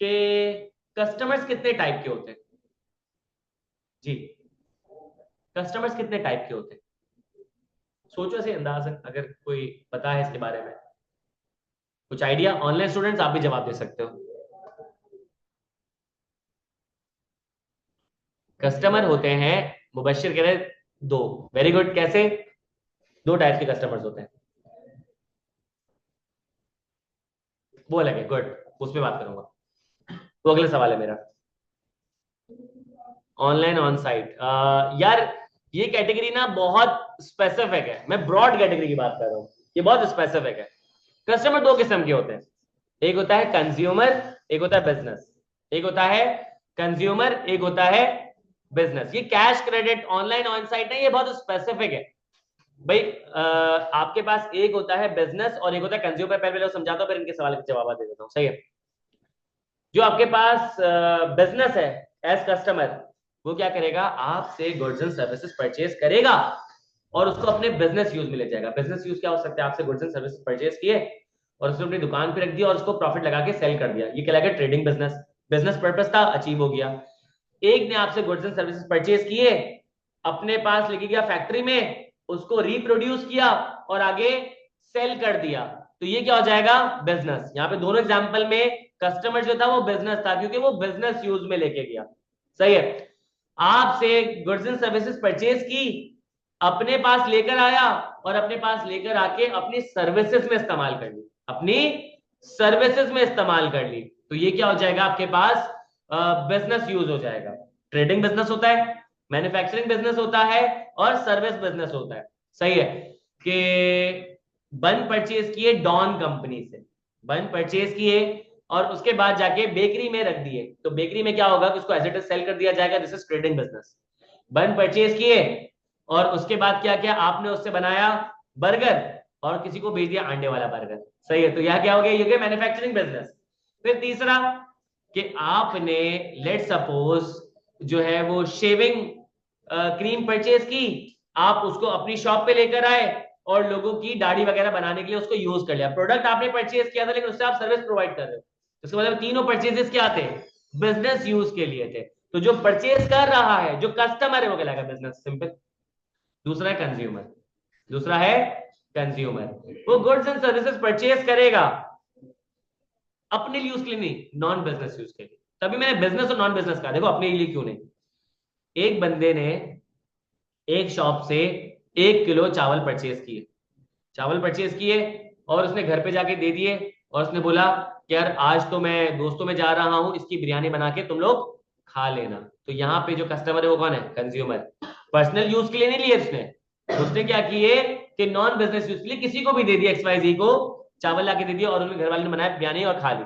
कि कस्टमर्स कितने टाइप के होते हैं जी, कस्टमर्स कितने टाइप के होते हैं, सोचो ऐसे अंदाज है, अगर कोई पता है इसके बारे में, कुछ आइडिया, ऑनलाइन स्टूडेंट्स आप भी जवाब दे सकते हो। कस्टमर होते हैं, मुबश्शिर कह रहे हैं, दो, वेरी गुड, कैसे, दो टाइप के कस्टमर्स होते हैं, वो अलग है, गुड, उस पर बात करूंगा। तो अगला सवाल है मेरा, ऑनलाइन ऑन साइट, यार ये कैटेगरी ना बहुत स्पेसिफिक है, मैं ब्रॉड कैटेगरी की बात कर रहा हूँ, ये बहुत स्पेसिफिक है। कस्टमर दो किस्म के होते हैं, एक होता है कंज्यूमर, एक होता है बिजनेस, एक होता है कंज्यूमर, एक होता है बिजनेस। ये cash credit online on site नहीं, ये बहुत स्पेसिफिक है भाई। आपके पास एक होता है बिजनेस और एक होता है कंज्यूमर, पहले समझाता हूं फिर इनके सवाल के जवाब दे देता हूं, सही है। जो आपके पास बिजनेस है, एज कस्टमर, वो क्या करेगा, आपसे गुड्स एंड सर्विसेज परचेज करेगा और उसको अपने बिजनेस यूज में ले जाएगा। बिजनेस यूज क्या हो सकता है, आपसे गुड्स एंड सर्विसेज परचेज किए और उसने अपनी दुकान पे रख दिया और उसको प्रॉफिट लगा के सेल कर दिया, ये कहलाएगा ट्रेडिंग बिजनेस। बिजनेस पर्पस था, अचीव हो गया। एक ने आपसे गुड्स एंड सर्विसेज परचेज किए, अपने पास लेके गया फैक्ट्री में, उसको रिप्रोड्यूस किया और आगे सेल कर दिया, तो ये क्या हो जाएगा, बिजनेस। यहाँ पे दोनों एग्जांपल में कस्टमर जो था वो बिजनेस था, क्योंकि वो बिजनेस यूज में लेके गया, सही है। आपसे गुड्स एंड सर्विसेज परचेज की, अपने पास लेकर आया और अपने पास लेकर आके अपनी सर्विसेज में इस्तेमाल कर ली, अपनी सर्विसेज में इस्तेमाल कर ली, तो ये क्या हो जाएगा, आपके पास बिजनेस यूज हो जाएगा। ट्रेडिंग बिजनेस होता है, मैन्युफैक्चरिंग बिजनेस होता है और सर्विस बिजनेस होता है, सही है। कि बन परचेज किए डॉन कंपनी से, बन परचेज किए और उसके बाद जाके बेकरी में रख दिए, तो बेकरी में क्या होगा कि उसको एज इट इज सेल कर दिया जाएगा। This is trading business. बन परचेज किए और उसके बाद क्या किया आपने, उससे बनाया बर्गर और किसी को भेज दिया अंडे वाला बर्गर। सही है, तो यह क्या हो गया, ये गया मैन्युफैक्चरिंग बिजनेस। फिर तीसरा कि आपने लेट सपोज जो है वो शेविंग क्रीम परचेज की, आप उसको अपनी शॉप पे लेकर आए और लोगों की दाढ़ी वगैरह बनाने के लिए उसको यूज कर लिया। प्रोडक्ट आपने परचेज किया था लेकिन उससे आप सर्विस प्रोवाइड कर रहे हो, इसका मतलब तीनों परचेजेस क्या थे, बिजनेस यूज के लिए थे। तो जो परचेज कर रहा है, जो कस्टमर है, वो कहलाएगा बिजनेस, सिंपल। दूसरा है कंज्यूमर, दूसरा है कंज्यूमर। वो गुड्स एंड सर्विसेज परचेज करेगा अपने यूज के लिए नहीं, नॉन बिजनेस यूज के लिए। तभी मैंने बिजनेस और नॉन बिजनेस कहा। देखो अपने लिए क्यों नहीं, एक बंदे ने एक शॉप से 1 किलो चावल परचेज किए, चावल परचेज किए और उसने घर पे जाके दे दिए और उसने बोला कि यार आज तो मैं दोस्तों में जा रहा हूं, इसकी बिरयानी बना के तुम लोग खा लेना। तो यहाँ पे जो कस्टमर है वो कौन है, कंज्यूमर। पर्सनल यूज के लिए नहीं लिए उसने, उसने क्या किए कि नॉन बिजनेस यूज के लिए किसी को भी दे दिया, XYZ को चावल लाके दे दिया और उन्होंने घर वाले ने बनाया बिरयानी और खा ली।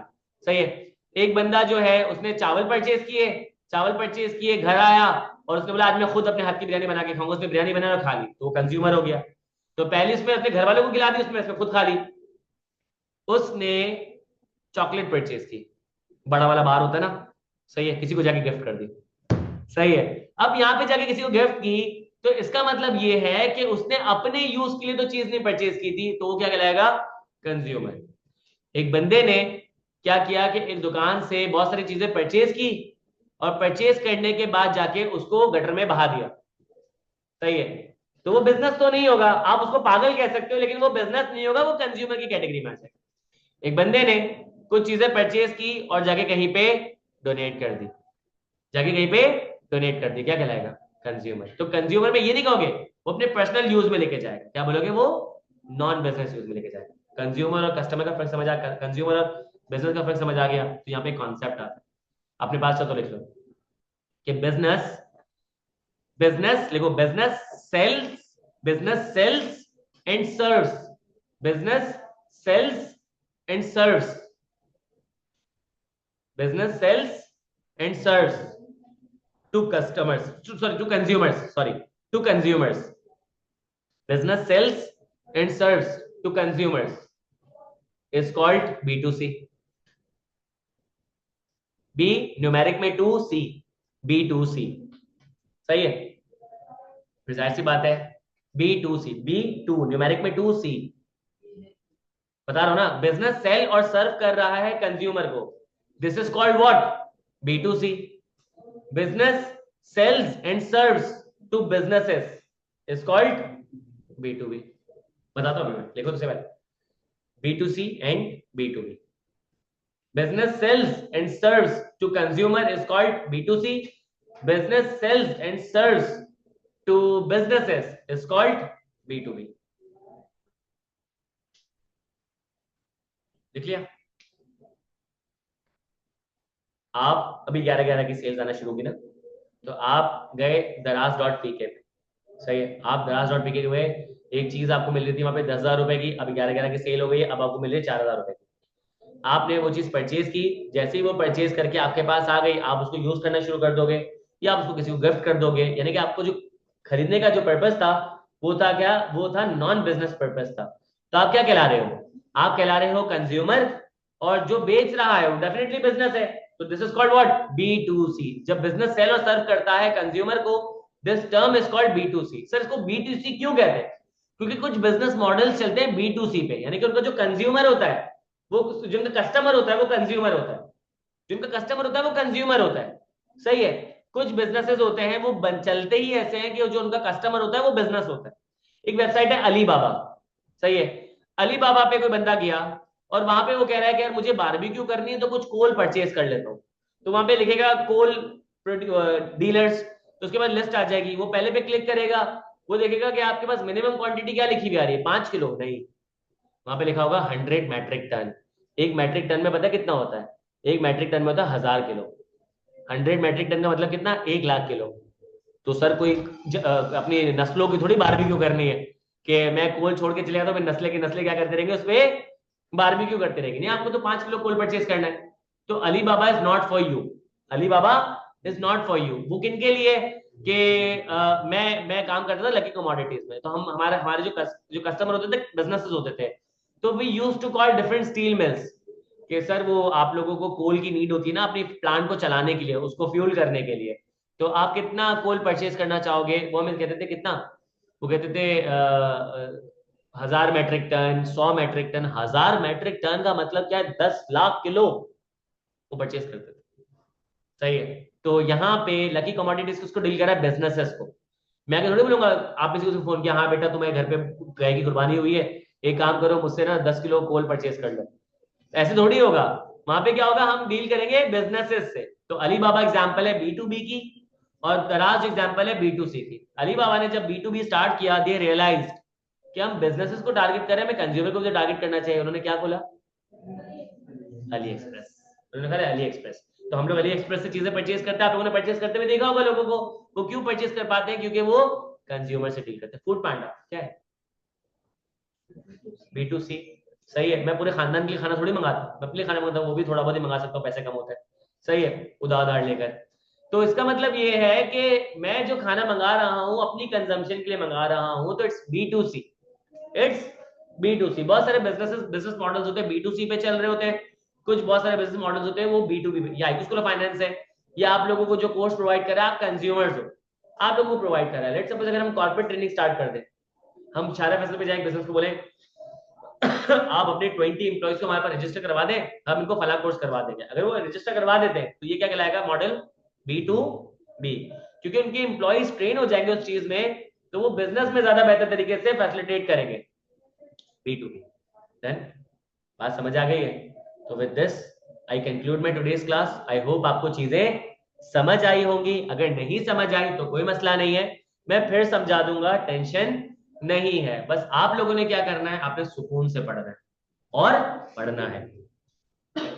सही है। एक बंदा जो है उसने चावल परचेज किए, चावल परचेज किए, घर आया और उसने बोला आज मैं खुद अपने हाथ की बिरयानी बना के खाऊंगा, उसने बिरयानी बनाया और खा ली, तो वो कंज्यूमर हो गया। तो पहले उसमें अपने घर वालों को खिला दी, उसमें खुद खा ली। उसने चॉकलेट परचेज की, बड़ा वाला बार होता है ना, सही है, किसी को जाके गिफ्ट कर दी। सही है। अब यहां पे जाके किसी को गिफ्ट की, तो इसका मतलब ये है कि उसने अपने यूज के लिए तो चीज नहीं परचेज की थी, तो वो क्या कहलाएगा, कंज्यूमर। एक बंदे ने क्या किया कि एक दुकान से बहुत सारी चीजें परचेज की और परचेज करने के बाद जाके उसको गटर में बहा दिया। सही है। तो वो बिजनेस तो नहीं होगा, आप उसको पागल कह सकते हो, लेकिन वो बिजनेस नहीं होगा, वो कंज्यूमर की कैटेगरी में आ जाएगा। एक बंदे ने कुछ चीजें परचेज की और जाके कहीं पे डोनेट कर दी, जाके कहीं पे डोनेट कर दी, क्या कहलाएगा, कंज्यूमर। तो कंज्यूमर में ये नहीं कहोगे वो अपने पर्सनल यूज में लेके जाएगा, क्या बोलोगे, वो नॉन बिजनेस यूज में लेके जाएगा। कंज्यूमर और कस्टमर का फर्क समझ आ, कंज्यूमर और बिजनेस का फर्क समझ आ गया। तो यहाँ पे कॉन्सेप्ट आता है, अपने पास तो लिख लो कि बिजनेस, बिजनेस लिखो, business sells and serves, business sells and serves, business sells and serves to customers, to consumers, to consumers. Business sells and serves to consumers is called B2C। B numeric में 2C, B2C। सही है, फिर जाहिर सी बात है B2C, B2 numeric में 2C। बता रहा हूं ना, बिजनेस सेल और सर्व कर रहा है कंज्यूमर को, this is called what, B2C। business sells and serves to businesses is called B2B। बताता हूं मैं, लिखो सबसे पहले B2C and B2B। business sells and serves to consumer is called B2C। business sells and serves to businesses is called B2B। लिख लिया। आप अभी 11/11 की सेल्स आना शुरू होगी ना, तो आप गए दराज.pk पे, सही है, आप दराज.pk गए, एक चीज आपको मिल रही थी वहां पे 10,000 रुपए की, अभी 11/11 की सेल हो गई है, अब आपको मिल रही है 4,000 रुपए की। आपने वो चीज परचेज की, जैसे ही वो परचेज करके आपके पास आ गई, आप उसको यूज करना शुरू कर दोगे या आप उसको किसी को गिफ्ट कर दोगे। यानी कि आपको जो खरीदने का जो पर्पस था वो था क्या, वो था नॉन बिजनेस पर्पस था। तो आप क्या कहला रहे हो, आप कहला रहे हो कंज्यूमर, और जो बेच रहा है वो डेफिनेटली बिजनेस है। तो this is called what, B2C। जब बिजनेस सेल और सर्व करता है कंज्यूमर को, this term is called B2C। Sir इसको B2C क्यों कहते हैं, क्योंकि कुछ बिजनेस मॉडल्स चलते हैं B2C पे, यानी कि उनका जो कंज्यूमर होता है, वो जिनका कस्टमर होता है वो कंज्यूमर होता है, जिनका कस्टमर होता है वो कंज्यूमर होता है। सही है। कुछ बिजनेसेस होते हैं वो चलते ही ऐसे हैं कि जो उनका कस्टमर होता है वो बिजनेस होता है। एक वेबसाइट है अली बाबा, सही है, अली बाबा पे कोई बंदा गया और वहां पे वो कह रहा है कि यार मुझे बारबेक्यू करनी है तो कुछ कोल परचेज कर लेता हूँ। तो वहां पे लिखेगा कोल डीलर्स, तो उसके बाद लिस्ट आ जाएगी, वो पहले पे क्लिक करेगा, वो देखेगा कि आपके पास मिनिमम क्वांटिटी क्या लिखी हुई आ रही है, 5 किलो, नहीं, वहां पे लिखा होगा 100 मैट्रिक टन। एक मैट्रिक टन में पता कितना होता है, एक मैट्रिक टन में होता है 1,000 किलो। 100 मैट्रिक टन का मतलब कितना, 1,00,000 किलो। तो सर कोई अपनी नस्लों की थोड़ी बारबेक्यू करनी है कि मैं कोल छोड़ के चले गया तो नस्लें की नस्लें क्या करते रहेंगे उस पे बारबेक्यू करते रहेगी, नहीं आपको तो 5 किलो कोल परचेज करना है। तो Alibaba is not for you, Alibaba is not for you. वो किनके लिए कि मैं काम करता था लकी कमोडिटीज में, तो हम हमारे हमारे जो कस्टमर होते थे बिजनेसेस होते थे, तो we use to call different steel mills कि सर वो आप लोगों को कोल की नीड होती है ना अपनी प्लांट को चलाने के लिए, उसको फ्यूल करने के लिए, तो आप कितना कोल परचेज करना चाहोगे। वो हमें कहते थे कितना, वो कहते थे 1000 metric tonne, 100 metric tonne. 1000 metric tonne का मतलब क्या है, 10 लाख किलो वो परचेज करते थे। सही है। तो यहाँ पे लकी कमोडिटीज किसको डील करा है, बिजनेसेस को। मैं थोड़ी बोलूंगा, आपने किसी को फोन किया, हाँ बेटा तुम्हारे घर पे गाय की कुर्बानी हुई है, एक काम करो मुझसे ना 10 किलो कोल परचेज कर लो, ऐसे थोड़ी होगा। वहां पे क्या होगा, हम डील करेंगे बिजनेसेस से। तो अली बाबा एग्जांपल है बी टू बी की, और दराज एग्जांपल है बी टू सी की। अली बाबा ने जब बी टू बी स्टार्ट किया, दे रियलाइज्ड कि हम बिजनेसेस को टारगेट करें, हमें कंज्यूमर को भी टारगेट करना चाहिए। उन्होंने क्या खोला, अली एक्सप्रेस। उन्होंने कहा अली एक्सप्रेस। तो हम लोग अली एक्सप्रेस से चीजें परचेज करते हैं, आप लोगों ने परचेज करते हुए देखा होगा लोगों को। वो क्यों परचेज कर पाते हैं, क्योंकि वो कंज्यूमर से डील करते हैं। फूड पांडा क्या है, बी टू सी। सही है। मैं पूरे खानदान के लिए खाना थोड़ी मंगाता, मैं अपने लिए खाना मंगाता हूँ, वो भी थोड़ा बहुत ही मंगा सकता हूँ, पैसे कम होते हैं। सही है, उधार लेकर। तो इसका मतलब ये है कि मैं जो खाना मंगा रहा हूँ अपनी कंजम्पशन के लिए मंगा रहा हूँ, तो it's B to C, it's B to C. बहुत सारे बिजनेस मॉडल्स होते हैं बी टू सी पे चल रहे होते हैं, कुछ बहुत सारे बिजनेस मॉडल्स होते हैं वो बी टू बी पे। या स्कूल ऑफ फाइनेंस है, या आप लोगों को जो कोर्स प्रोवाइड कर रहा है, आप कंज्यूमर्स हो, आप लोगों को प्रोवाइड कर रहा है। लेट्स सपोज अगर हम कॉर्पोरेट ट्रेनिंग स्टार्ट कर दें, हम सारे फैसले पे जाएंगे बिजनेस को, बोले आप अपने 20 एम्प्लॉइज को हमारे पास रजिस्टर करवा दें, हम इनको फला कोर्स करवा देंगे। अगर वो रजिस्टर करवा देते हैं तो ये क्या कहलाएगा, मॉडल बी टू बी, क्योंकि उनके एम्प्लॉइज ट्रेन हो जाएंगे उस चीज में, तो वो बिजनेस में ज्यादा बेहतर तरीके से फैसिलिटेट करेंगे। B to be. देन बात समझ आ गई है। तो with this I conclude my today's class. I hope आपको चीजें समझ आई होंगी। अगर नहीं समझ आई तो कोई मसला नहीं है, मैं फिर समझा दूंगा, टेंशन नहीं है। बस आप लोगों ने क्या करना है, आपने सुकून से पढ़ना है और पढ़ना है,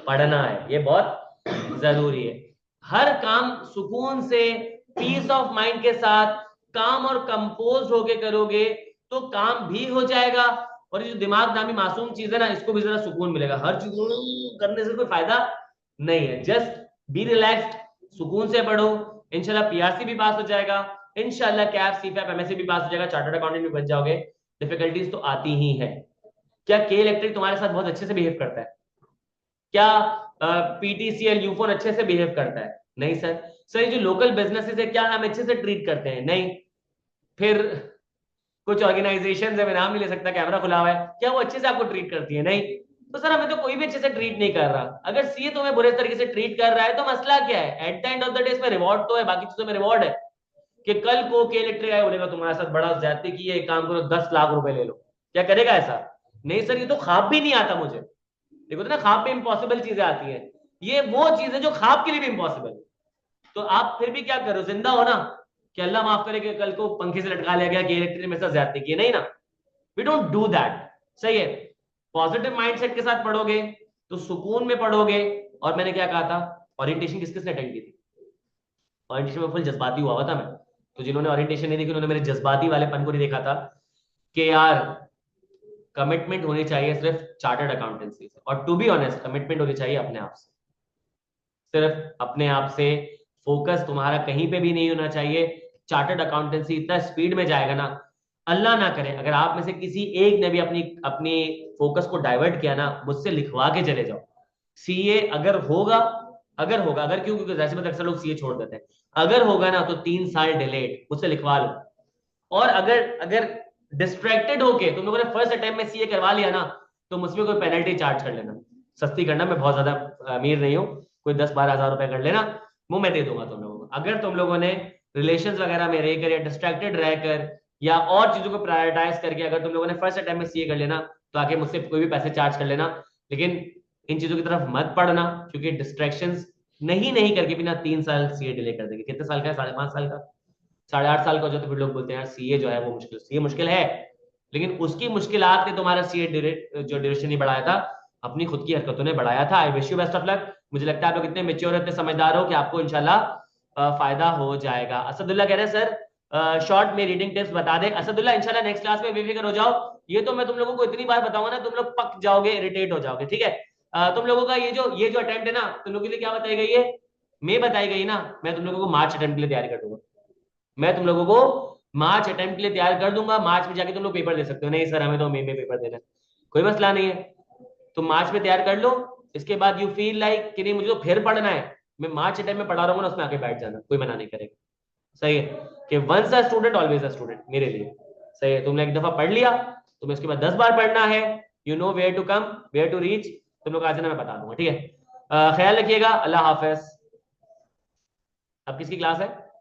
पढ़ना है, ये बहुत जरूरी है। हर काम सुकून से, पीस ऑफ माइंड के साथ, काम और कंपोज होके करोगे तो काम भी हो जाएगा, और ये जो दिमाग नामी मासूम चीज है ना, इसको भी जरा सुकून मिलेगा। हर चीज करने से कोई फायदा नहीं है। जस्ट बी रिलैक्स्ड, सुकून से पढ़ो, इंशाल्लाह पीआरसी भी पास हो जाएगा, इंशाल्लाह कैप सीपैप एमएससी भी पास हो जाएगा, चार्टर्ड अकाउंटेंट भी बन जाओगे। डिफिकल्टीज तो आती ही है। क्या के इलेक्ट्रिक तुम्हारे साथ बहुत अच्छे से बिहेव करता है, क्या पीटीसीएल यूफोन अच्छे से बिहेव करता है, नहीं सर। सर ये जो लोकल बिजनेसेस है क्या हम अच्छे से ट्रीट करते हैं, नहीं। फिर कुछ ऑर्गेनाइजेशन है, मैं नाम नहीं ले सकता, कैमरा खुला हुआ है, क्या वो अच्छे से आपको ट्रीट करती है, नहीं। तो सर हमें तो कोई भी अच्छे से ट्रीट नहीं कर रहा। अगर सीए तुम्हें बुरे तरीके से ट्रीट कर रहा है तो मसला क्या है, at the end of the day इसमें रिवॉर्ड तो है, बाकी चीजों में रिवॉर्ड है। कि कल को के इलेक्ट्रिक आया बोलेगा तुम्हारे साथ बड़ा ज्यादती की है, एक काम करो 10 लाख रुपए ले लो, क्या करेगा ऐसा, नहीं सर ये तो ख्वाब भी नहीं आता मुझे। देखो तो ना, ख्वाब में इम्पॉसिबल चीजें आती हैं, ये वो चीजें जो ख्वाब के लिए भी इम्पॉसिबल है। तो आप फिर भी क्या करो, जिंदा हो ना, कि अल्लाह माफ करे कि कल को पंखे से लटका लिया गया कि इलेक्ट्रिक ने मेरे साथ ज्यादती की, नहीं ना। We don't do that. सही है। पॉजिटिव माइंडसेट के साथ पढ़ोगे तो सुकून में पढ़ोगे। और मैंने क्या कहा था, ओरिएंटेशन किस किसने अटेंड की थी, ओरिएंटेशन में फुल जज्बाती हुआ था मैं। तो जिन्होंने ओरिएंटेशन नहीं देखी उन्होंने मेरे जज्बाती वालेपन को नहीं देखा था, कि यार कमिटमेंट होनी चाहिए सिर्फ चार्टर्ड अकाउंटेंसी से, और टू बी ऑनेस्ट कमिटमेंट होनी चाहिए अपने आप से, सिर्फ अपने आप से। फोकस तुम्हारा कहीं पे भी नहीं होना चाहिए। चार्टर्ड अकाउंटेंसी इतना स्पीड में जाएगा ना, अल्लाह ना करे अगर आप में से किसी एक ने भी अपनी अपनी फोकस को डाइवर्ट किया ना, मुझसे लिखवा के चले जाओ। सीए अगर होगा, अगर होगा, अगर क्यों, क्योंकि जैसे अक्सर लोग सीए छोड़ देते हैं, अगर होगा ना तो 3 साल डिलेड, मुझसे लिखवा लो। और अगर अगर डिस्ट्रैक्टेड होके तुम लोगों ने फर्स्ट अटेम्प्ट में सीए करवा लिया ना, तो मुझमें कोई पेनल्टी चार्ज कर लेना, सस्ती करना, मैं बहुत ज्यादा अमीर नहीं हूँ, कोई 10-12 हज़ार रुपए कर लेना, वो मैं दे दूंगा तुम लोगों को। अगर तुम लोगों ने रिलेशन वगैरह में रहकर या डिस्ट्रैक्टेड रहकर या और चीजों को प्रायोरिटाइज करके अगर तुम लोगों ने फर्स्ट अटेम्प्ट में सीए कर लेना, तो आके मुझसे कोई भी पैसे चार्ज कर लेना, लेकिन इन चीजों की तरफ मत पड़ना, क्योंकि डिस्ट्रैक्शंस नहीं करके बिना 3 साल सीए डिले कर देंगे। कितने साल का है, 5.5 साल का, 8.5 साल का हो जाए तो फिर लोग बोलते हैं यार सीए जो है वो मुश्किल, सीए मुश्किल है, लेकिन उसकी मुश्किलात ने तुम्हारा सीए जो ड्यूरेशन नहीं बढ़ाया था, अपनी खुद की हरकतों ने बढ़ाया था। I wish you best of luck. मुझे लगता है आप लोग इतने मेच्योर, इतने समझदार हो कि आपको इंशाल्लाह फायदा हो जाएगा। असदुल्ला कह रहे हैं सर शॉर्ट में रीडिंग टिप्स बता दे। असदुल्ला इंशाल्लाह नेक्स्ट क्लास में बेफिक्र हो जाओ, ये तो मैं तुम लोगों को इतनी बार बताऊंगा ना, तुम लोग पक जाओगे, इरिटेट हो जाओगे, ठीक है। तुम लोगों का ये जो अटेम्प्ट है ना, तुम लोगों के लिए क्या बताई गई है, मई बताई गई ना, मैं तुम लोगों को मार्च अटेम्प्ट के लिए तैयार कर दूंगा। मैं तुम लोगों को मार्च अटेम्प्ट के लिए तैयार कर दूंगा, मार्च में जाके तुम लोग पेपर दे सकते हो। नहीं सर हमें तो मई में पेपर देना है, कोई मसला नहीं है, तुम मार्च में तैयार कर लो। इसके बाद यू फील लाइक कि नहीं मुझे तो फिर पढ़ना है, मैं मार्च अटेम्प्ट में पढ़ा रहा हूँ ना, उसमें आके बैठ जाना, कोई मना नहीं करेगा। सही है कि once a student always a student मेरे लिए। सही है, तुमने एक दफा पढ़ लिया, तुम्हें उसके बाद 10 बार पढ़ना है, you know where to come where to reach, तुम लोग आ जाना, मैं बता दूंगा, ठीक है। ख्याल रखिएगा, अल्लाह हाफिज। अब किसकी क्लास है?